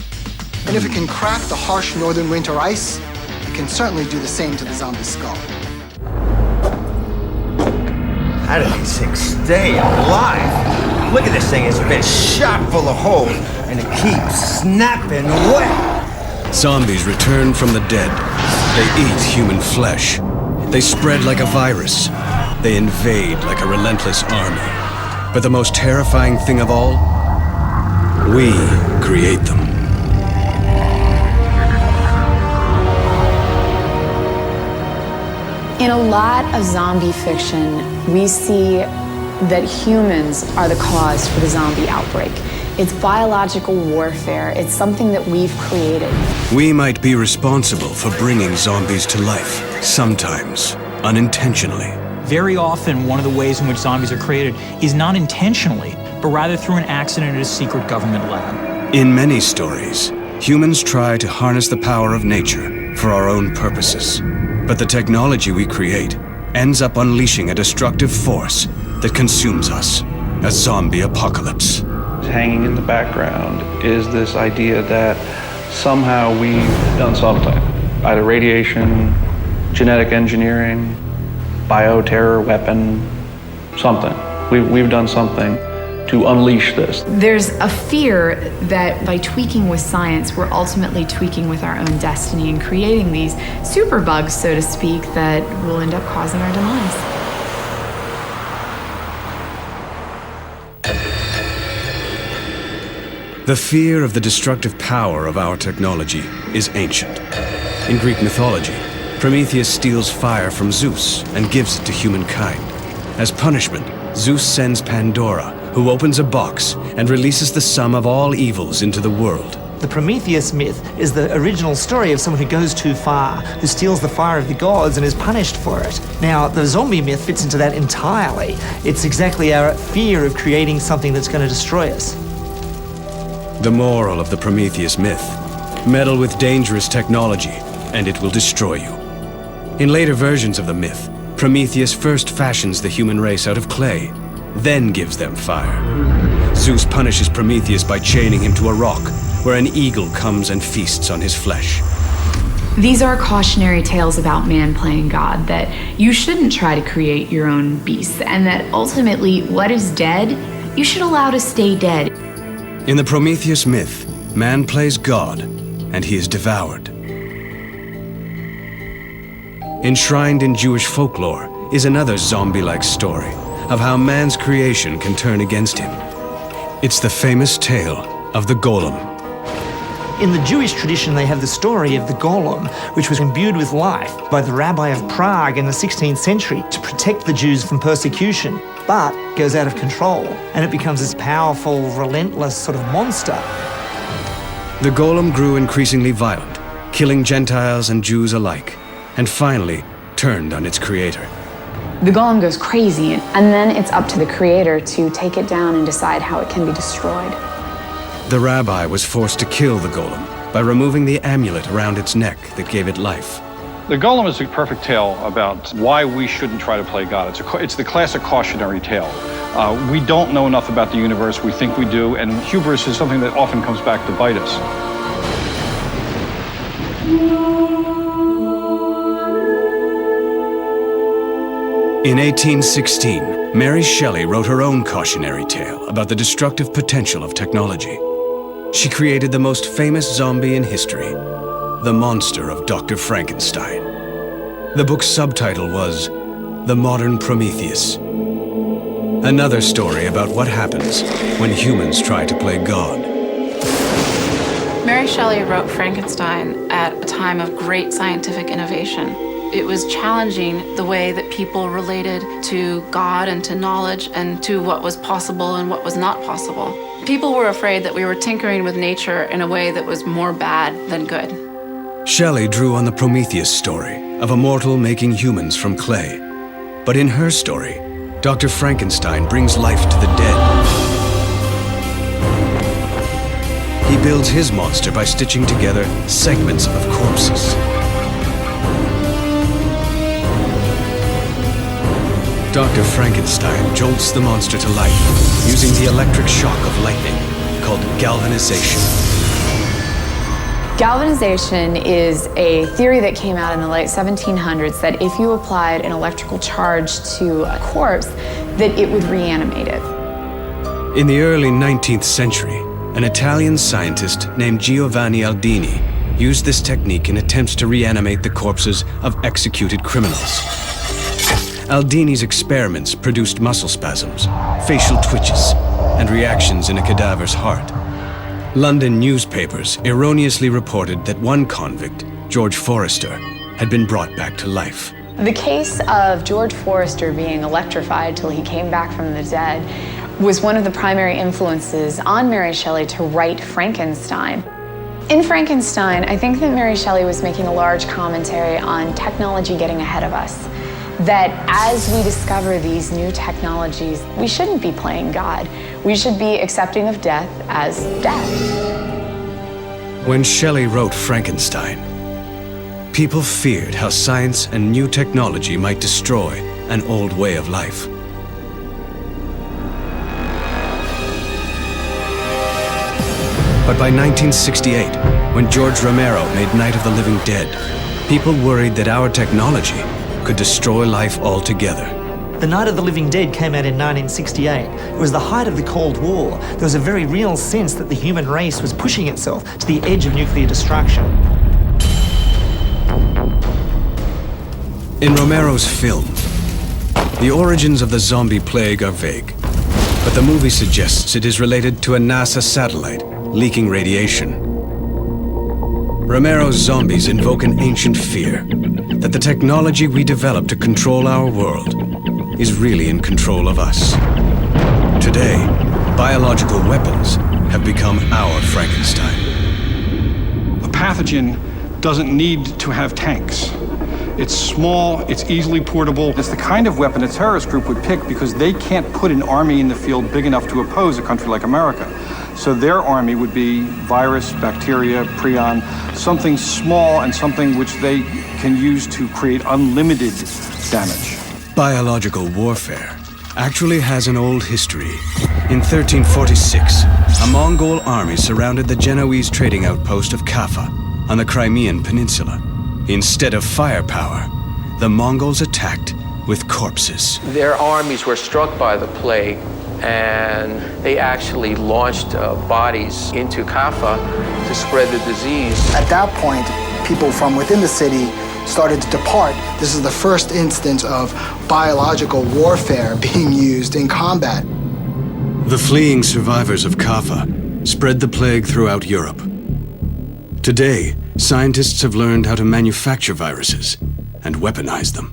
and if it can crack the harsh northern winter ice, it can certainly do the same to the zombie skull. How do these things stay alive? Look at this thing, it's been shot full of holes, and it keeps snapping away. Zombies return from the dead. They eat human flesh. They spread like a virus. They invade like a relentless army. But the most terrifying thing of all, we create them. In a lot of zombie fiction, we see that humans are the cause for the zombie outbreak. It's biological warfare. It's something that we've created. We might be responsible for bringing zombies to life, sometimes unintentionally. Very often, one of the ways in which zombies are created is not intentionally, but rather through an accident at a secret government lab. In many stories, humans try to harness the power of nature for our own purposes. But the technology we create ends up unleashing a destructive force that consumes us, a zombie apocalypse. Hanging in the background is this idea that somehow we've done something, either radiation, genetic engineering, bioterror weapon, something. We've done something to unleash this. There's a fear that by tweaking with science, we're ultimately tweaking with our own destiny and creating these superbugs, so to speak, that will end up causing our demise. The fear of the destructive power of our technology is ancient. In Greek mythology, Prometheus steals fire from Zeus and gives it to humankind. As punishment, Zeus sends Pandora, who opens a box and releases the sum of all evils into the world. The Prometheus myth is the original story of someone who goes too far, who steals the fire of the gods and is punished for it. Now, the zombie myth fits into that entirely. It's exactly our fear of creating something that's going to destroy us. The moral of the Prometheus myth: meddle with dangerous technology, and it will destroy you. In later versions of the myth, Prometheus first fashions the human race out of clay, then gives them fire. Zeus punishes Prometheus by chaining him to a rock, where an eagle comes and feasts on his flesh. These are cautionary tales about man playing God, that you shouldn't try to create your own beasts, and that ultimately what is dead, you should allow to stay dead. In the Prometheus myth, man plays God, and he is devoured. Enshrined in Jewish folklore is another zombie-like story of how man's creation can turn against him. It's the famous tale of the golem. In the Jewish tradition, they have the story of the golem, which was imbued with life by the Rabbi of Prague in the 16th century to protect the Jews from persecution, but goes out of control, and it becomes this powerful, relentless sort of monster. The golem grew increasingly violent, killing Gentiles and Jews alike, and finally turned on its creator. The golem goes crazy, and then it's up to the creator to take it down and decide how it can be destroyed. The rabbi was forced to kill the golem by removing the amulet around its neck that gave it life. The Golem is a perfect tale about why we shouldn't try to play God. It's the classic cautionary tale. We don't know enough about the universe. We think we do, and hubris is something that often comes back to bite us. In 1816, Mary Shelley wrote her own cautionary tale about the destructive potential of technology. She created the most famous zombie in history, the monster of Dr. Frankenstein. The book's subtitle was The Modern Prometheus. Another story about what happens when humans try to play God. Mary Shelley wrote Frankenstein at a time of great scientific innovation. It was challenging the way that people related to God and to knowledge and to what was possible and what was not possible. People were afraid that we were tinkering with nature in a way that was more bad than good. Shelley drew on the Prometheus story of a mortal making humans from clay. But in her story, Dr. Frankenstein brings life to the dead. He builds his monster by stitching together segments of corpses. Dr. Frankenstein jolts the monster to life using the electric shock of lightning called galvanization. Galvanization is a theory that came out in the late 1700s that if you applied an electrical charge to a corpse, that it would reanimate it. In the early 19th century, an Italian scientist named Giovanni Aldini used this technique in attempts to reanimate the corpses of executed criminals. Aldini's experiments produced muscle spasms, facial twitches, and reactions in a cadaver's heart. London newspapers erroneously reported that one convict, George Forrester, had been brought back to life. The case of George Forrester being electrified till he came back from the dead was one of the primary influences on Mary Shelley to write Frankenstein. In Frankenstein, I think that Mary Shelley was making a large commentary on technology getting ahead of us. That as we discover these new technologies, we shouldn't be playing God. We should be accepting of death as death. When Shelley wrote Frankenstein, people feared how science and new technology might destroy an old way of life. But by 1968, when George Romero made Night of the Living Dead, people worried that our technology could destroy life altogether. The Night of the Living Dead came out in 1968. It was the height of the Cold War. There was a very real sense that the human race was pushing itself to the edge of nuclear destruction. In Romero's film, the origins of the zombie plague are vague, but the movie suggests it is related to a NASA satellite leaking radiation. Romero's zombies invoke an ancient fear that the technology we develop to control our world is really in control of us. Today, biological weapons have become our Frankenstein. A pathogen doesn't need to have tanks. It's small, it's easily portable. It's the kind of weapon a terrorist group would pick because they can't put an army in the field big enough to oppose a country like America. So their army would be virus, bacteria, prion, something small and something which they can use to create unlimited damage. Biological warfare actually has an old history. In 1346, a Mongol army surrounded the Genoese trading outpost of Kaffa on the Crimean Peninsula. Instead of firepower, the Mongols attacked with corpses. Their armies were struck by the plague, and they actually launched bodies into Kaffa to spread the disease. At that point, people from within the city started to depart. This is the first instance of biological warfare being used in combat. The fleeing survivors of Kaffa spread the plague throughout Europe. Today, scientists have learned how to manufacture viruses and weaponize them.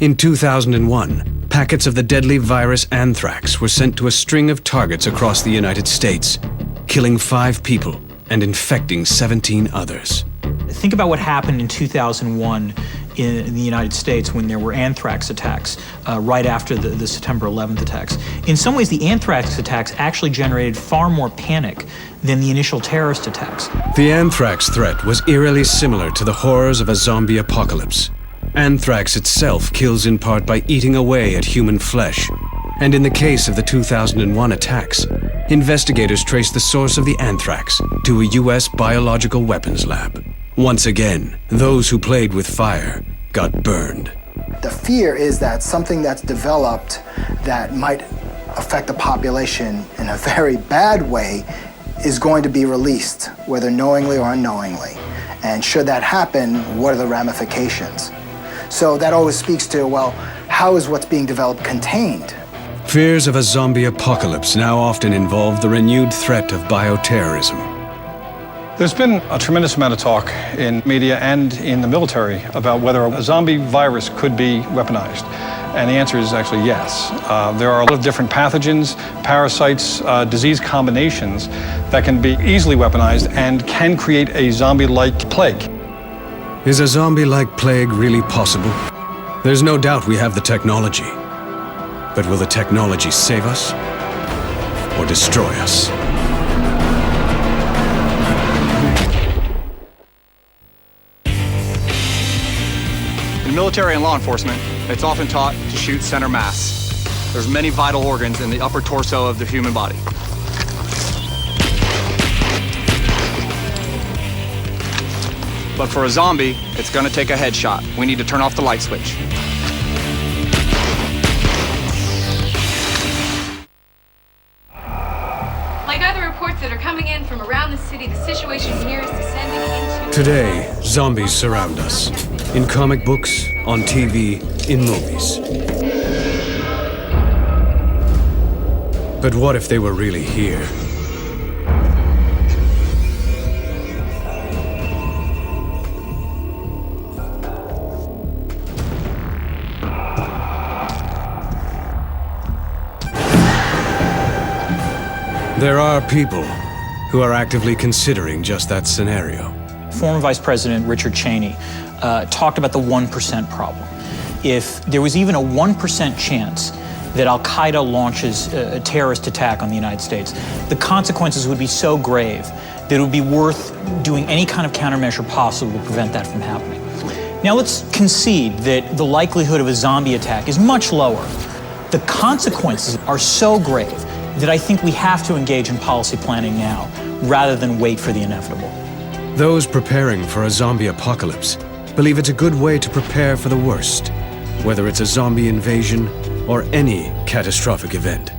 In 2001, packets of the deadly virus anthrax were sent to a string of targets across the United States, killing 5 people and infecting 17 others. Think about what happened in 2001 in the United States when there were anthrax attacks right after the September 11th attacks. In some ways, the anthrax attacks actually generated far more panic than the initial terrorist attacks. The anthrax threat was eerily similar to the horrors of a zombie apocalypse. Anthrax itself kills in part by eating away at human flesh. And in the case of the 2001 attacks, investigators traced the source of the anthrax to a U.S. biological weapons lab. Once again, those who played with fire got burned. The fear is that something that's developed that might affect the population in a very bad way is going to be released, whether knowingly or unknowingly. And should that happen, what are the ramifications? So that always speaks to, well, how is what's being developed contained? Fears of a zombie apocalypse now often involve the renewed threat of bioterrorism. There's been a tremendous amount of talk in media and in the military about whether a zombie virus could be weaponized. And the answer is actually yes. There are a lot of different pathogens, parasites, disease combinations that can be easily weaponized and can create a zombie-like plague. Is a zombie-like plague really possible? There's no doubt we have the technology. But will the technology save us or destroy us? In military and law enforcement, it's often taught to shoot center mass. There's many vital organs in the upper torso of the human body. But for a zombie, it's gonna take a headshot. We need to turn off the light switch. Like other reports that are coming in from around the city, the situation here is descending into... Today, zombies surround us. In comic books, on TV, in movies. But what if they were really here? There are people who are actively considering just that scenario. Former Vice President Richard Cheney talked about the 1% problem. If there was even a 1% chance that Al-Qaeda launches a terrorist attack on the United States, the consequences would be so grave that it would be worth doing any kind of countermeasure possible to prevent that from happening. Now let's concede that the likelihood of a zombie attack is much lower. The consequences are so grave that I think we have to engage in policy planning now, rather than wait for the inevitable. Those preparing for a zombie apocalypse believe it's a good way to prepare for the worst, whether it's a zombie invasion or any catastrophic event.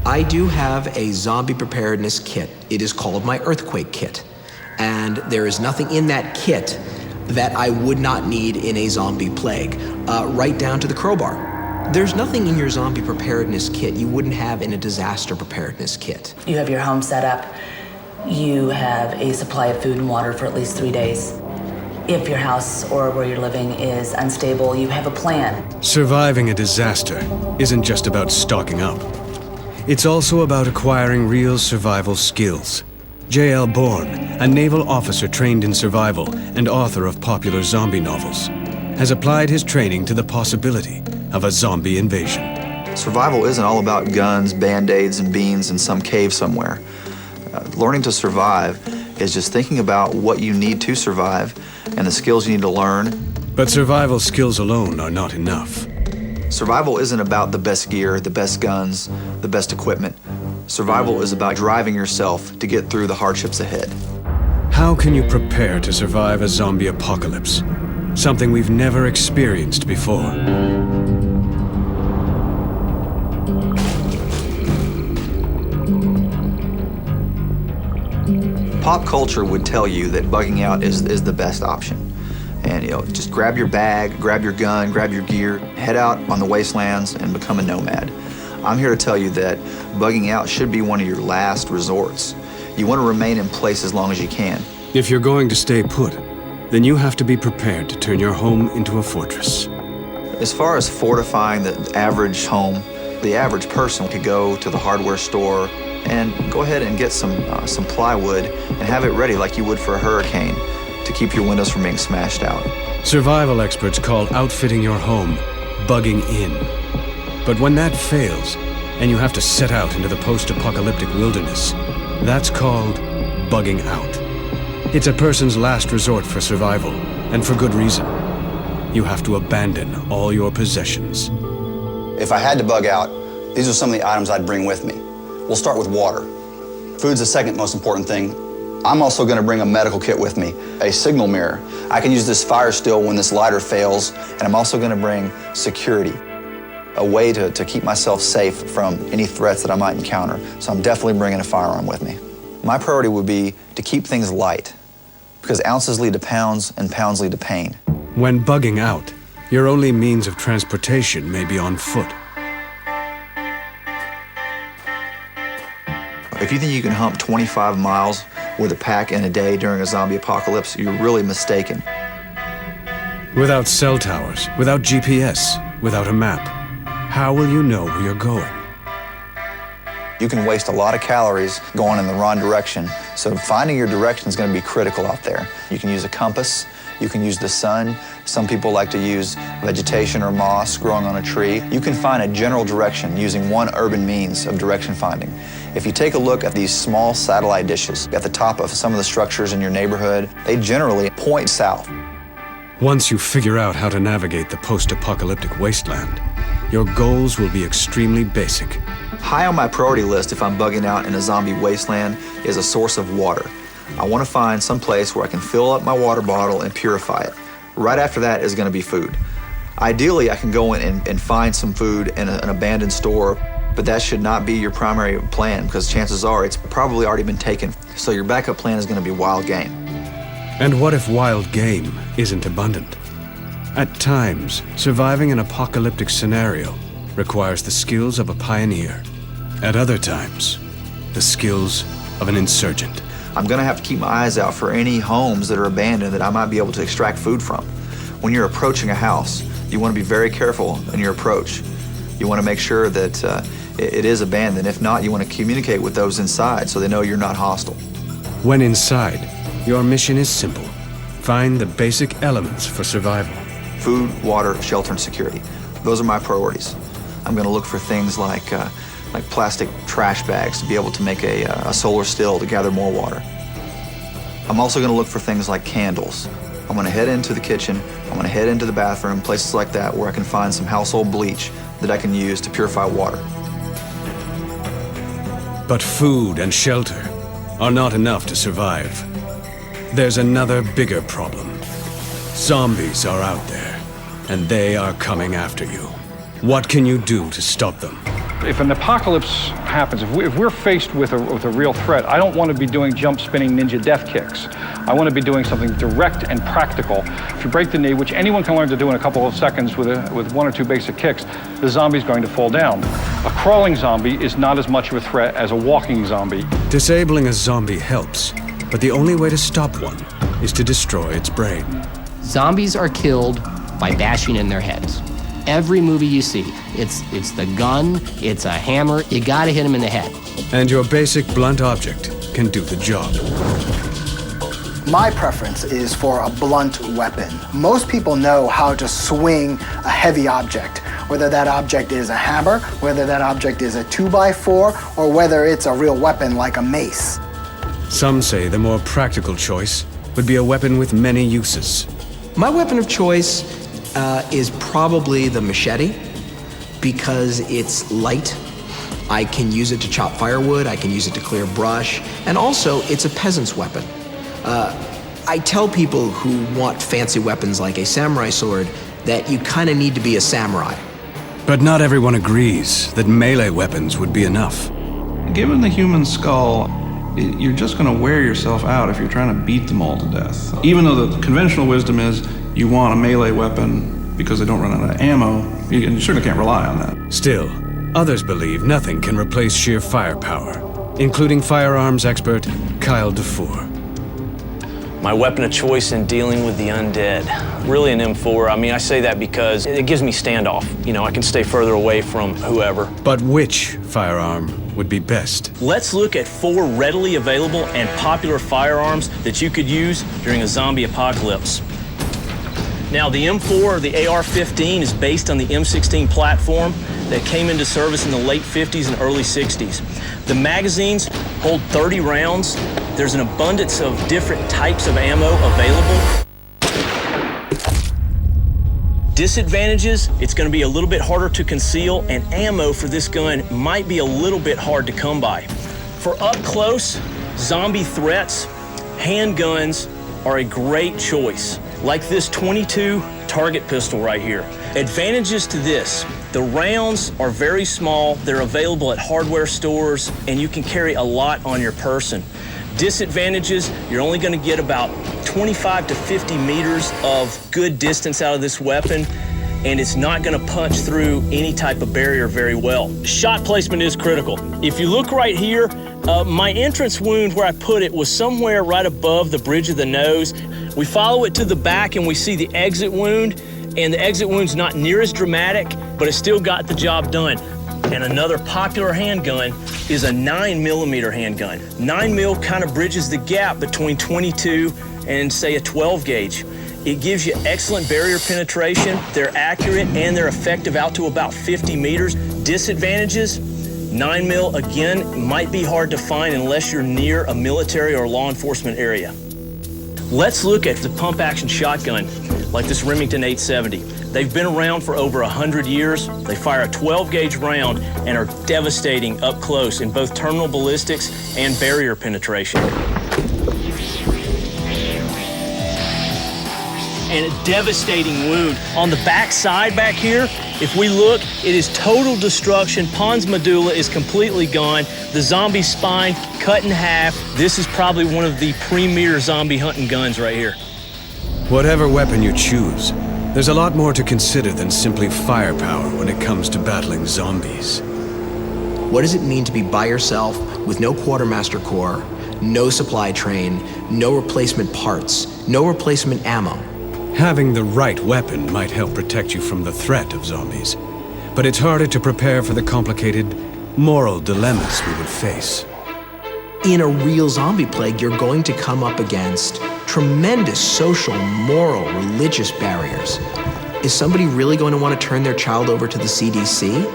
I do have a zombie preparedness kit. It is called my earthquake kit. And there is nothing in that kit that I would not need in a zombie plague, right down to the crowbar. There's nothing in your zombie preparedness kit you wouldn't have in a disaster preparedness kit. You have your home set up. You have a supply of food and water for at least 3 days. If your house or where you're living is unstable, you have a plan. Surviving a disaster isn't just about stocking up. It's also about acquiring real survival skills. J.L. Bourne, a naval officer trained in survival and author of popular zombie novels, has applied his training to the possibility of a zombie invasion. Survival isn't all about guns, band-aids, and beans in some cave somewhere. Learning to survive is just thinking about what you need to survive and the skills you need to learn. But survival skills alone are not enough. Survival isn't about the best gear, the best guns, the best equipment. Survival is about driving yourself to get through the hardships ahead. How can you prepare to survive a zombie apocalypse? Something we've never experienced before. Pop culture would tell you that bugging out is the best option. And just grab your bag, grab your gun, grab your gear, head out on the wastelands and become a nomad. I'm here to tell you that bugging out should be one of your last resorts. You want to remain in place as long as you can. If you're going to stay put, then you have to be prepared to turn your home into a fortress. As far as fortifying the average home, the average person could go to the hardware store and go ahead and get some plywood and have it ready like you would for a hurricane to keep your windows from being smashed out. Survival experts call outfitting your home bugging in. But when that fails, and you have to set out into the post-apocalyptic wilderness, that's called bugging out. It's a person's last resort for survival, and for good reason. You have to abandon all your possessions. If I had to bug out, these are some of the items I'd bring with me. We'll start with water. Food's the second most important thing. I'm also going to bring a medical kit with me, a signal mirror. I can use this fire still when this lighter fails, and I'm also going to bring security, a way to keep myself safe from any threats that I might encounter. So I'm definitely bringing a firearm with me. My priority would be to keep things light, because ounces lead to pounds and pounds lead to pain. When bugging out, your only means of transportation may be on foot. If you think you can hump 25 miles with a pack in a day during a zombie apocalypse, you're really mistaken. Without cell towers, without GPS, without a map, how will you know where you're going? You can waste a lot of calories going in the wrong direction, so finding your direction is going to be critical out there. You can use a compass, you can use the sun. Some people like to use vegetation or moss growing on a tree. You can find a general direction using one urban means of direction finding. If you take a look at these small satellite dishes at the top of some of the structures in your neighborhood, they generally point south. Once you figure out how to navigate the post-apocalyptic wasteland, your goals will be extremely basic. High on my priority list if I'm bugging out in a zombie wasteland is a source of water. I want to find some place where I can fill up my water bottle and purify it. Right after that is going to be food. Ideally, I can go in and find some food in an abandoned store, but that should not be your primary plan because chances are it's probably already been taken. So your backup plan is going to be wild game. And what if wild game isn't abundant? At times, surviving an apocalyptic scenario requires the skills of a pioneer. At other times, the skills of an insurgent. I'm going to have to keep my eyes out for any homes that are abandoned that I might be able to extract food from. When you're approaching a house, you want to be very careful in your approach. You want to make sure that it is abandoned. If not, you want to communicate with those inside so they know you're not hostile. When inside, your mission is simple. Find the basic elements for survival. Food, water, shelter, and security. Those are my priorities. I'm going to look for things like plastic trash bags to be able to make a solar still to gather more water. I'm also going to look for things like candles. I'm going to head into the kitchen, I'm going to head into the bathroom, places like that where I can find some household bleach that I can use to purify water. But food and shelter are not enough to survive. There's another bigger problem. Zombies are out there, and they are coming after you. What can you do to stop them? If an apocalypse happens, if we're faced with a real threat, I don't want to be doing jump spinning ninja death kicks. I want to be doing something direct and practical. If you break the knee, which anyone can learn to do in a couple of seconds with one or two basic kicks, the zombie's going to fall down. A crawling zombie is not as much of a threat as a walking zombie. Disabling a zombie helps, but the only way to stop one is to destroy its brain. Zombies are killed by bashing in their heads. Every movie you see, it's the gun, it's a hammer, you gotta hit them in the head. And your basic blunt object can do the job. My preference is for a blunt weapon. Most people know how to swing a heavy object, whether that object is a hammer, whether that object is a 2x4, or whether it's a real weapon like a mace. Some say the more practical choice would be a weapon with many uses. My weapon of choice is probably the machete because it's light. I can use it to chop firewood, I can use it to clear brush, and also it's a peasant's weapon. I tell people who want fancy weapons like a samurai sword that you kind of need to be a samurai. But not everyone agrees that melee weapons would be enough. Given the human skull, you're just going to wear yourself out if you're trying to beat them all to death. Even though the conventional wisdom is you want a melee weapon because they don't run out of ammo, you certainly can't rely on that. Still, others believe nothing can replace sheer firepower, including firearms expert Kyle DeFore. My weapon of choice in dealing with the undead, really an M4. I mean, I say that because it gives me standoff. You know, I can stay further away from whoever. But which firearm would be best? Let's look at 4 readily available and popular firearms that you could use during a zombie apocalypse. Now, the M4 or the AR-15 is based on the M16 platform that came into service in the late 50s and early 60s. The magazines hold 30 rounds. There's an abundance of different types of ammo available. Disadvantages, it's going to be a little bit harder to conceal, and ammo for this gun might be a little bit hard to come by. For up close zombie threats, handguns are a great choice, like this .22 target pistol right here. Advantages to this: the rounds are very small, they're available at hardware stores, and you can carry a lot on your person. Disadvantages, you're only going to get about 25 to 50 meters of good distance out of this weapon, and it's not going to punch through any type of barrier very well. Shot placement is critical. If you look right here, my entrance wound where I put it was somewhere right above the bridge of the nose. We follow it to the back and we see the exit wound, and the exit wound's not near as dramatic, but it still got the job done. And another popular handgun is a 9mm handgun. 9mm kind of bridges the gap between .22 and, say, a 12 gauge. It gives you excellent barrier penetration. They're accurate and they're effective out to about 50 meters. Disadvantages: 9mm, again, might be hard to find unless you're near a military or law enforcement area. Let's look at the pump action shotgun, like this Remington 870. They've been around for over 100 years. They fire a 12 gauge round and are devastating up close in both terminal ballistics and barrier penetration. and a devastating wound. On the back side back here, if we look, it is total destruction. Pons medulla is completely gone. The zombie spine cut in half. This is probably one of the premier zombie hunting guns right here. Whatever weapon you choose, there's a lot more to consider than simply firepower when it comes to battling zombies. What does it mean to be by yourself with no quartermaster corps, no supply train, no replacement parts, no replacement ammo? Having the right weapon might help protect you from the threat of zombies, but it's harder to prepare for the complicated moral dilemmas we would face. In a real zombie plague, you're going to come up against tremendous social, moral, religious barriers. Is somebody really going to want to turn their child over to the CDC?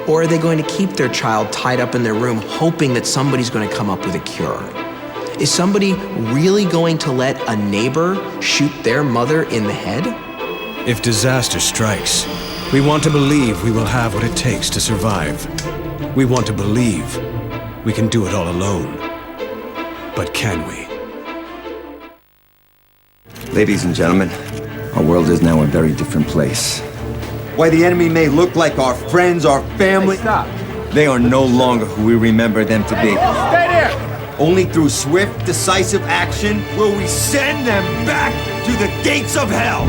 Or are they going to keep their child tied up in their room hoping that somebody's going to come up with a cure? Is somebody really going to let a neighbor shoot their mother in the head? If disaster strikes, we want to believe we will have what it takes to survive. We want to believe we can do it all alone. But can we? Ladies and gentlemen, our world is now a very different place. While the enemy may look like our friends, our family, they are no longer who we remember them to be. Stay there! Only through swift, decisive action will we send them back to the gates of hell!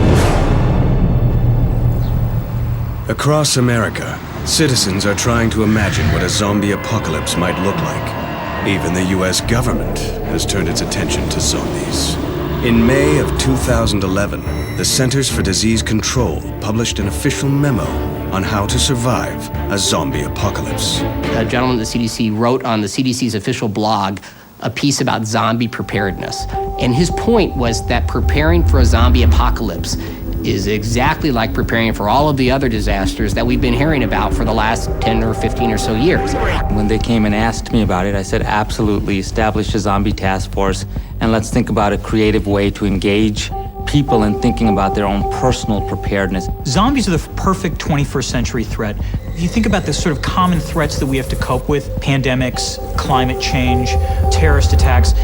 Across America, citizens are trying to imagine what a zombie apocalypse might look like. Even the US government has turned its attention to zombies. In May of 2011, the Centers for Disease Control published an official memo on how to survive a zombie apocalypse. A gentleman at the CDC wrote on the CDC's official blog a piece about zombie preparedness. And his point was that preparing for a zombie apocalypse is exactly like preparing for all of the other disasters that we've been hearing about for the last 10 or 15 or so years. When they came and asked me about it, I said, absolutely, establish a zombie task force, and let's think about a creative way to engage people in thinking about their own personal preparedness. Zombies are the perfect 21st century threat. If you think about the sort of common threats that we have to cope with, pandemics, climate change, terrorist attacks,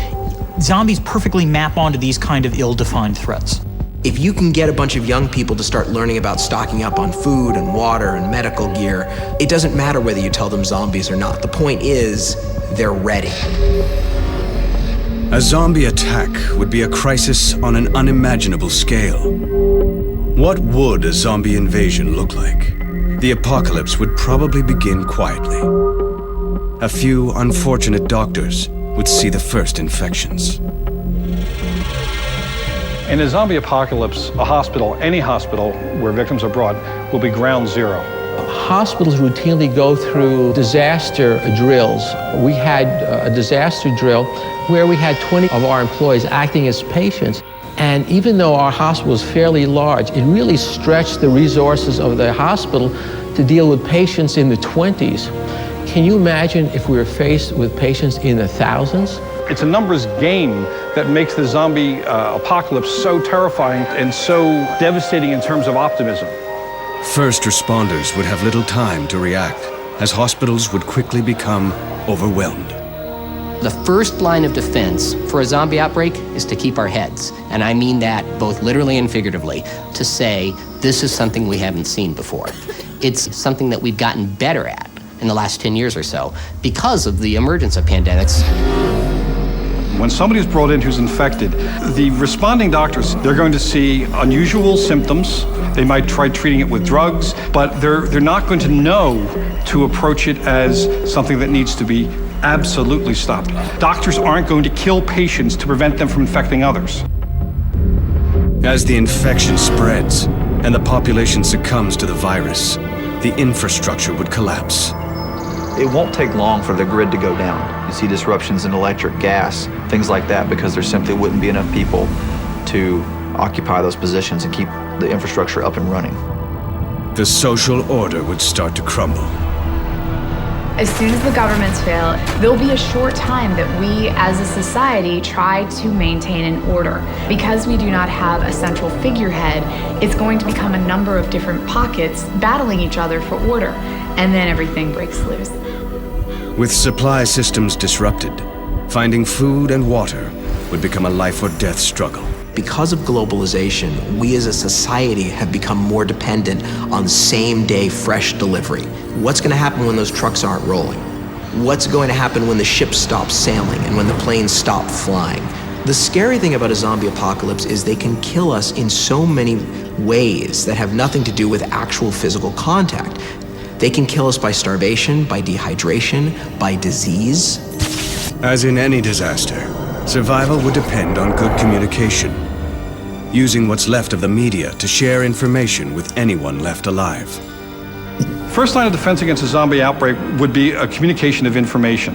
zombies perfectly map onto these kind of ill-defined threats. If you can get a bunch of young people to start learning about stocking up on food and water and medical gear, it doesn't matter whether you tell them zombies or not. The point is, they're ready. A zombie attack would be a crisis on an unimaginable scale. What would a zombie invasion look like? The apocalypse would probably begin quietly. A few unfortunate doctors would see the first infections. In a zombie apocalypse, a hospital, any hospital where victims are brought, will be ground zero. Hospitals routinely go through disaster drills. We had a disaster drill where we had 20 of our employees acting as patients. And even though our hospital was fairly large, it really stretched the resources of the hospital to deal with patients in the 20s. Can you imagine if we were faced with patients in the thousands? It's a numbers game that makes the zombie apocalypse so terrifying and so devastating in terms of optimism. First responders would have little time to react, as hospitals would quickly become overwhelmed. The first line of defense for a zombie outbreak is to keep our heads. And I mean that both literally and figuratively, to say, this is something we haven't seen before. It's something that we've gotten better at in the last 10 years or so because of the emergence of pandemics. When somebody is brought in who's infected, the responding doctors, they're going to see unusual symptoms. They might try treating it with drugs, but they're not going to know to approach it as something that needs to be absolutely stopped. Doctors aren't going to kill patients to prevent them from infecting others. As the infection spreads and the population succumbs to the virus, the infrastructure would collapse. It won't take long for the grid to go down. You see disruptions in electric, gas, things like that, because there simply wouldn't be enough people to occupy those positions and keep the infrastructure up and running. The social order would start to crumble. As soon as the governments fail, there'll be a short time that we as a society try to maintain an order. Because we do not have a central figurehead, it's going to become a number of different pockets battling each other for order, and then everything breaks loose. With supply systems disrupted, finding food and water would become a life or death struggle. Because of globalization, we as a society have become more dependent on same-day fresh delivery. What's going to happen when those trucks aren't rolling? What's going to happen when the ships stop sailing and when the planes stop flying? The scary thing about a zombie apocalypse is they can kill us in so many ways that have nothing to do with actual physical contact. They can kill us by starvation, by dehydration, by disease. As in any disaster, survival would depend on good communication, using what's left of the media to share information with anyone left alive. First line of defense against a zombie outbreak would be a communication of information.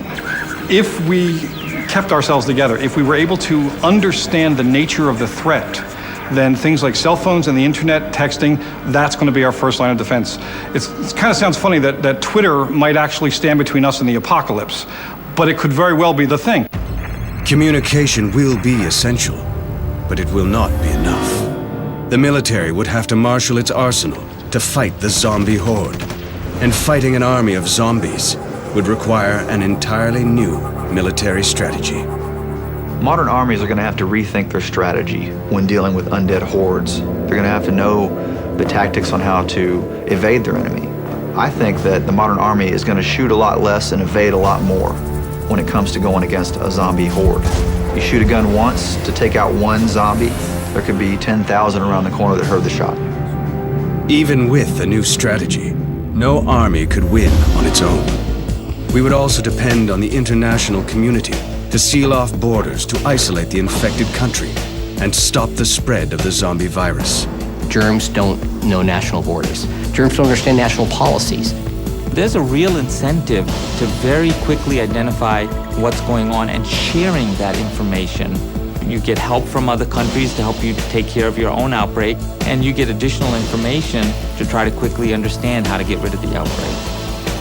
If we kept ourselves together, if we were able to understand the nature of the threat, then things like cell phones and the internet, texting, that's going to be our first line of defense. It kind of sounds funny that Twitter might actually stand between us and the apocalypse, but it could very well be the thing. Communication will be essential, but it will not be enough. The military would have to marshal its arsenal to fight the zombie horde. And fighting an army of zombies would require an entirely new military strategy. Modern armies are going to have to rethink their strategy when dealing with undead hordes. They're going to have to know the tactics on how to evade their enemy. I think that the modern army is going to shoot a lot less and evade a lot more when it comes to going against a zombie horde. You shoot a gun once to take out one zombie, there could be 10,000 around the corner that heard the shot. Even with a new strategy, no army could win on its own. We would also depend on the international community to seal off borders to isolate the infected country and stop the spread of the zombie virus. Germs don't know national borders. Germs don't understand national policies. There's a real incentive to very quickly identify what's going on and sharing that information. You get help from other countries to help you take care of your own outbreak, and you get additional information to try to quickly understand how to get rid of the outbreak.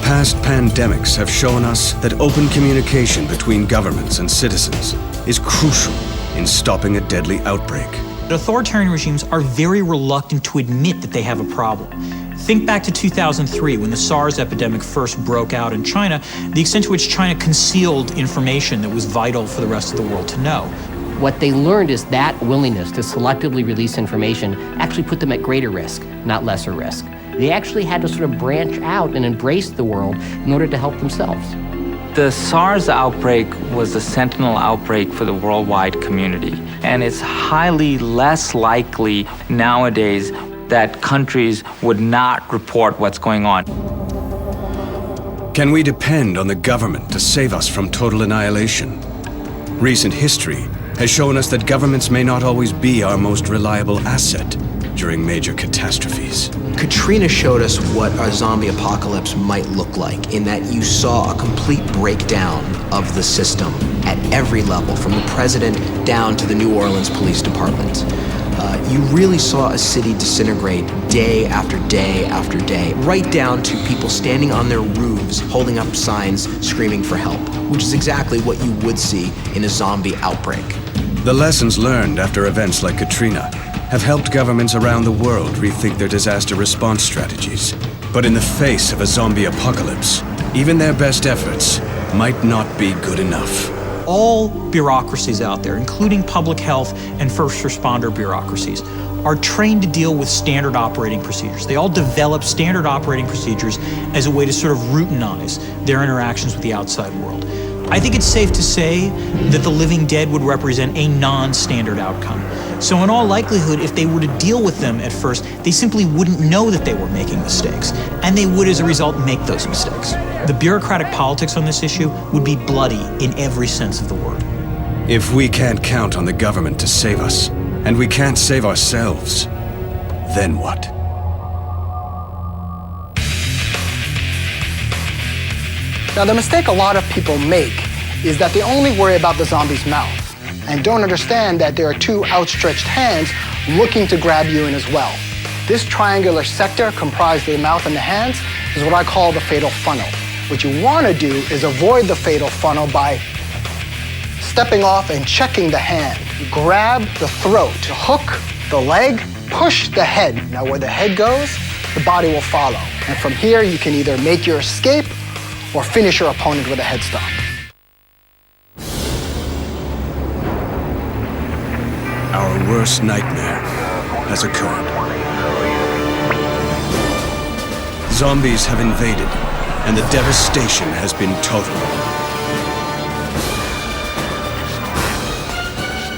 Past pandemics have shown us that open communication between governments and citizens is crucial in stopping a deadly outbreak. Authoritarian regimes are very reluctant to admit that they have a problem. Think back to 2003 when the SARS epidemic first broke out in China, the extent to which China concealed information that was vital for the rest of the world to know. What they learned is that willingness to selectively release information actually put them at greater risk, not lesser risk. They actually had to sort of branch out and embrace the world in order to help themselves. The SARS outbreak was a sentinel outbreak for the worldwide community, and it's highly less likely nowadays that countries would not report what's going on. Can we depend on the government to save us from total annihilation? Recent history has shown us that governments may not always be our most reliable asset during major catastrophes. Katrina showed us what a zombie apocalypse might look like, in that you saw a complete breakdown of the system at every level, from the president down to the New Orleans Police Department. You really saw a city disintegrate day after day after day, right down to people standing on their roofs, holding up signs, screaming for help, which is exactly what you would see in a zombie outbreak. The lessons learned after events like Katrina have helped governments around the world rethink their disaster response strategies. But in the face of a zombie apocalypse, even their best efforts might not be good enough. All bureaucracies out there, including public health and first responder bureaucracies, are trained to deal with standard operating procedures. They all develop standard operating procedures as a way to sort of routinize their interactions with the outside world. I think it's safe to say that the living dead would represent a non-standard outcome. So in all likelihood, if they were to deal with them at first, they simply wouldn't know that they were making mistakes, and they would, as a result, make those mistakes. The bureaucratic politics on this issue would be bloody in every sense of the word. If we can't count on the government to save us, and we can't save ourselves, then what? Now, the mistake a lot of people make is that they only worry about the zombie's mouth and don't understand that there are two outstretched hands looking to grab you in as well. This triangular sector comprised of the mouth and the hands is what I call the fatal funnel. What you want to do is avoid the fatal funnel by stepping off and checking the hand. Grab the throat, hook the leg, push the head. Now where the head goes, the body will follow. And from here, you can either make your escape or finish your opponent with a head stomp. our worst nightmare has occurred. Zombies have invaded, and the devastation has been total.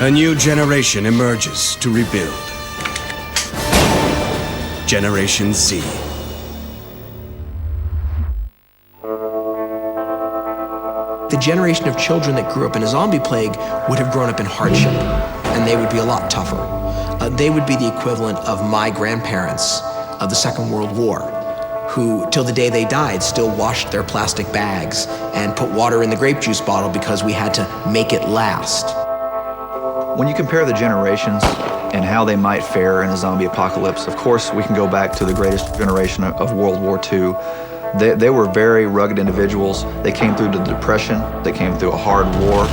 A new generation emerges to rebuild. Generation Z. The generation of children that grew up in a zombie plague would have grown up in hardship, and they would be a lot tougher. They would be the equivalent of my grandparents of the Second World War, who, till the day they died, still washed their plastic bags and put water in the grape juice bottle because we had to make it last. When you compare the generations and how they might fare in a zombie apocalypse, of course, we can go back to the greatest generation of World War II. They were very rugged individuals. They came through the Depression. They came through a hard war.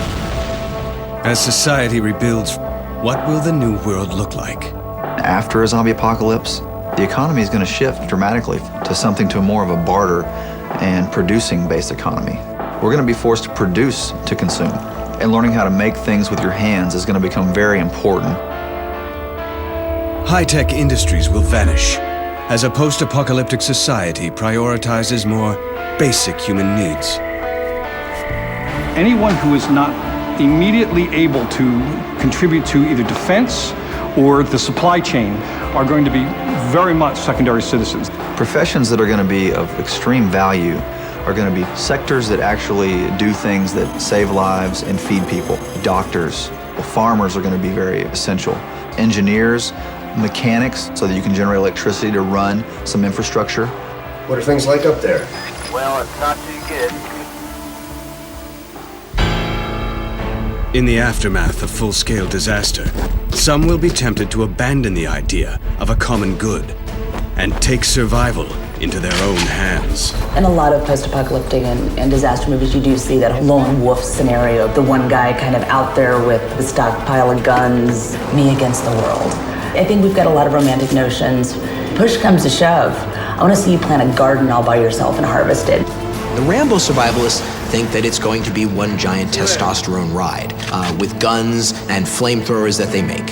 As society rebuilds, what will the new world look like? After a zombie apocalypse, the economy is going to shift dramatically to something to more of a barter and producing-based economy. We're going to be forced to produce to consume, and learning how to make things with your hands is going to become very important. High-tech industries will vanish as a post-apocalyptic society prioritizes more basic human needs. Anyone who is not immediately able to contribute to either defense or the supply chain are going to be very much secondary citizens. Professions that are going to be of extreme value are going to be sectors that actually do things that save lives and feed people. Doctors, farmers are going to be very essential. Engineers, mechanics, so that you can generate electricity to run some infrastructure. What are things like up there? Well, it's not too good. In the aftermath of full-scale disaster, some will be tempted to abandon the idea of a common good and take survival into their own hands. In a lot of post-apocalyptic and disaster movies, you do see that lone wolf scenario, the one guy kind of out there with the stockpile of guns, me against the world. I think we've got a lot of romantic notions. Push comes to shove, I want to see you plant a garden all by yourself and harvest it. The Rambo survivalists think that it's going to be one giant testosterone ride with guns and flamethrowers that they make.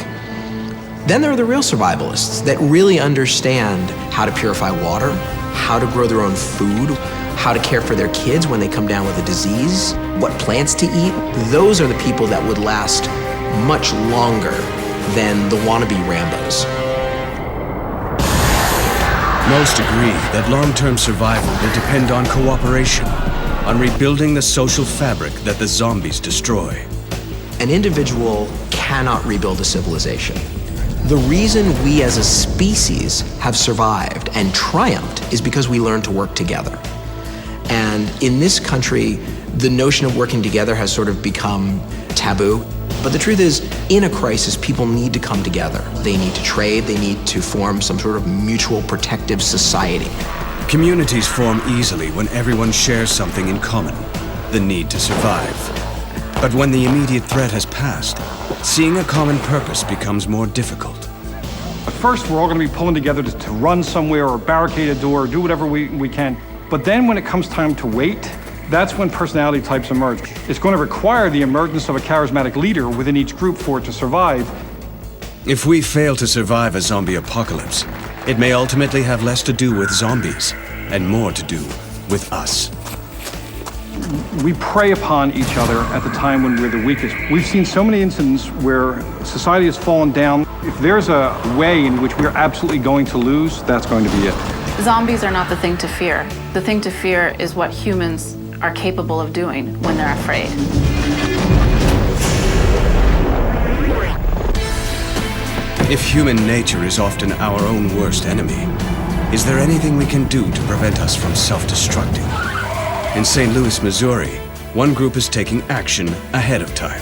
Then there are the real survivalists that really understand how to purify water, how to grow their own food, how to care for their kids when they come down with a disease, what plants to eat. Those are the people that would last much longer than the wannabe Rambos. Most agree that long-term survival will depend on cooperation, on rebuilding the social fabric that the zombies destroy. An individual cannot rebuild a civilization. The reason we as a species have survived and triumphed is because we learned to work together. And in this country, the notion of working together has sort of become taboo. But the truth is, in a crisis, people need to come together. They need to trade, they need to form some sort of mutual protective society. Communities form easily when everyone shares something in common, the need to survive. But when the immediate threat has passed, seeing a common purpose becomes more difficult. At first, we're all going to be pulling together to run somewhere or barricade a door or do whatever we can. But then when it comes time to wait, that's when personality types emerge. It's going to require the emergence of a charismatic leader within each group for it to survive. If we fail to survive a zombie apocalypse, it may ultimately have less to do with zombies and more to do with us. We prey upon each other at the time when we're the weakest. We've seen so many incidents where society has fallen down. If there's a way in which we're absolutely going to lose, that's going to be it. Zombies are not the thing to fear. The thing to fear is what humans are capable of doing when they're afraid. If human nature is often our own worst enemy, is there anything we can do to prevent us from self-destructing? In St. Louis, Missouri, one group is taking action ahead of time.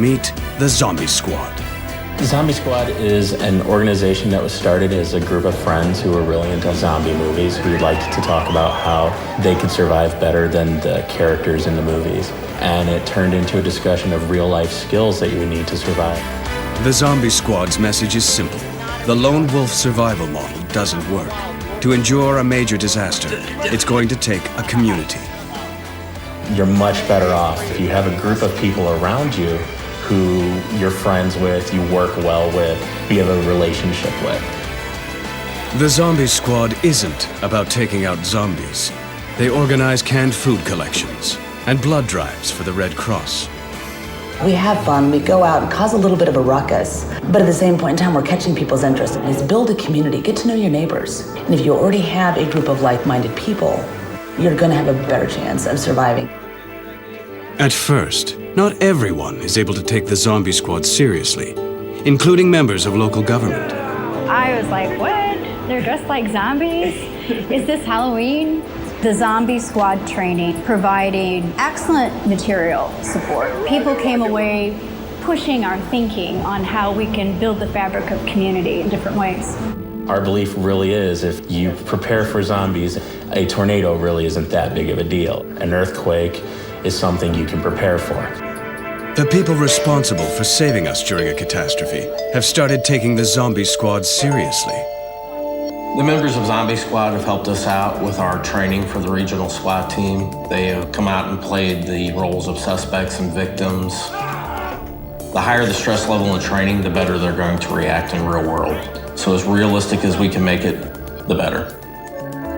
Meet the Zombie Squad. The Zombie Squad is an organization that was started as a group of friends who were really into zombie movies who liked to talk about how they could survive better than the characters in the movies. And it turned into a discussion of real-life skills that you would need to survive. The Zombie Squad's message is simple. The lone wolf survival model doesn't work. To endure a major disaster, it's going to take a community. You're much better off if you have a group of people around you who you're friends with, you work well with, you have a relationship with. The Zombie Squad isn't about taking out zombies. They organize canned food collections and blood drives for the Red Cross. We have fun, we go out and cause a little bit of a ruckus, but at the same point in time, we're catching people's interest. It's build a community, get to know your neighbors. And if you already have a group of like-minded people, you're gonna have a better chance of surviving. At first, not everyone is able to take the Zombie Squad seriously, including members of local government. I was like, what? They're dressed like zombies? Is this Halloween? The Zombie Squad training provided excellent material support. People came away pushing our thinking on how we can build the fabric of community in different ways. Our belief really is if you prepare for zombies, a tornado really isn't that big of a deal. An earthquake is something you can prepare for. The people responsible for saving us during a catastrophe have started taking the Zombie Squad seriously. The members of Zombie Squad have helped us out with our training for the regional SWAT team. They have come out and played the roles of suspects and victims. The higher the stress level in training, the better they're going to react in real world. So as realistic as we can make it, the better.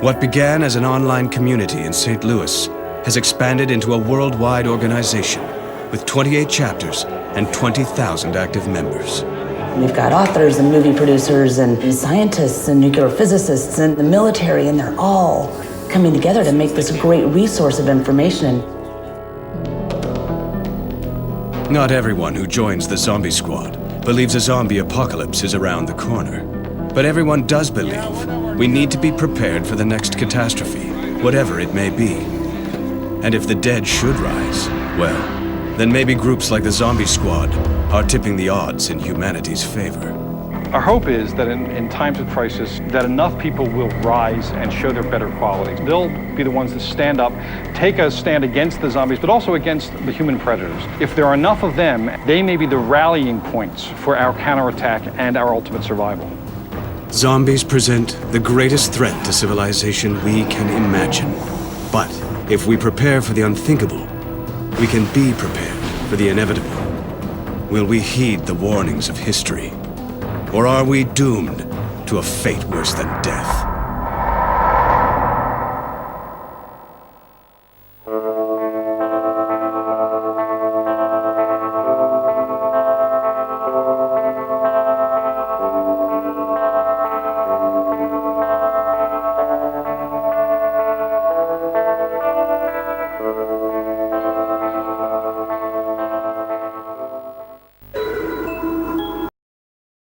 What began as an online community in St. Louis has expanded into a worldwide organization with 28 chapters and 20,000 active members. We've got authors and movie producers and scientists and nuclear physicists and the military, and they're all coming together to make this great resource of information. Not everyone who joins the Zombie Squad believes a zombie apocalypse is around the corner. But everyone does believe we need to be prepared for the next catastrophe, whatever it may be. And if the dead should rise, well, then maybe groups like the Zombie Squad are tipping the odds in humanity's favor. Our hope is that in times of crisis, that enough people will rise and show their better qualities. They'll be the ones that stand up, take a stand against the zombies, but also against the human predators. If there are enough of them, they may be the rallying points for our counterattack and our ultimate survival. Zombies present the greatest threat to civilization we can imagine. But if we prepare for the unthinkable, we can be prepared for the inevitable. Will we heed the warnings of history? Or are we doomed to a fate worse than death?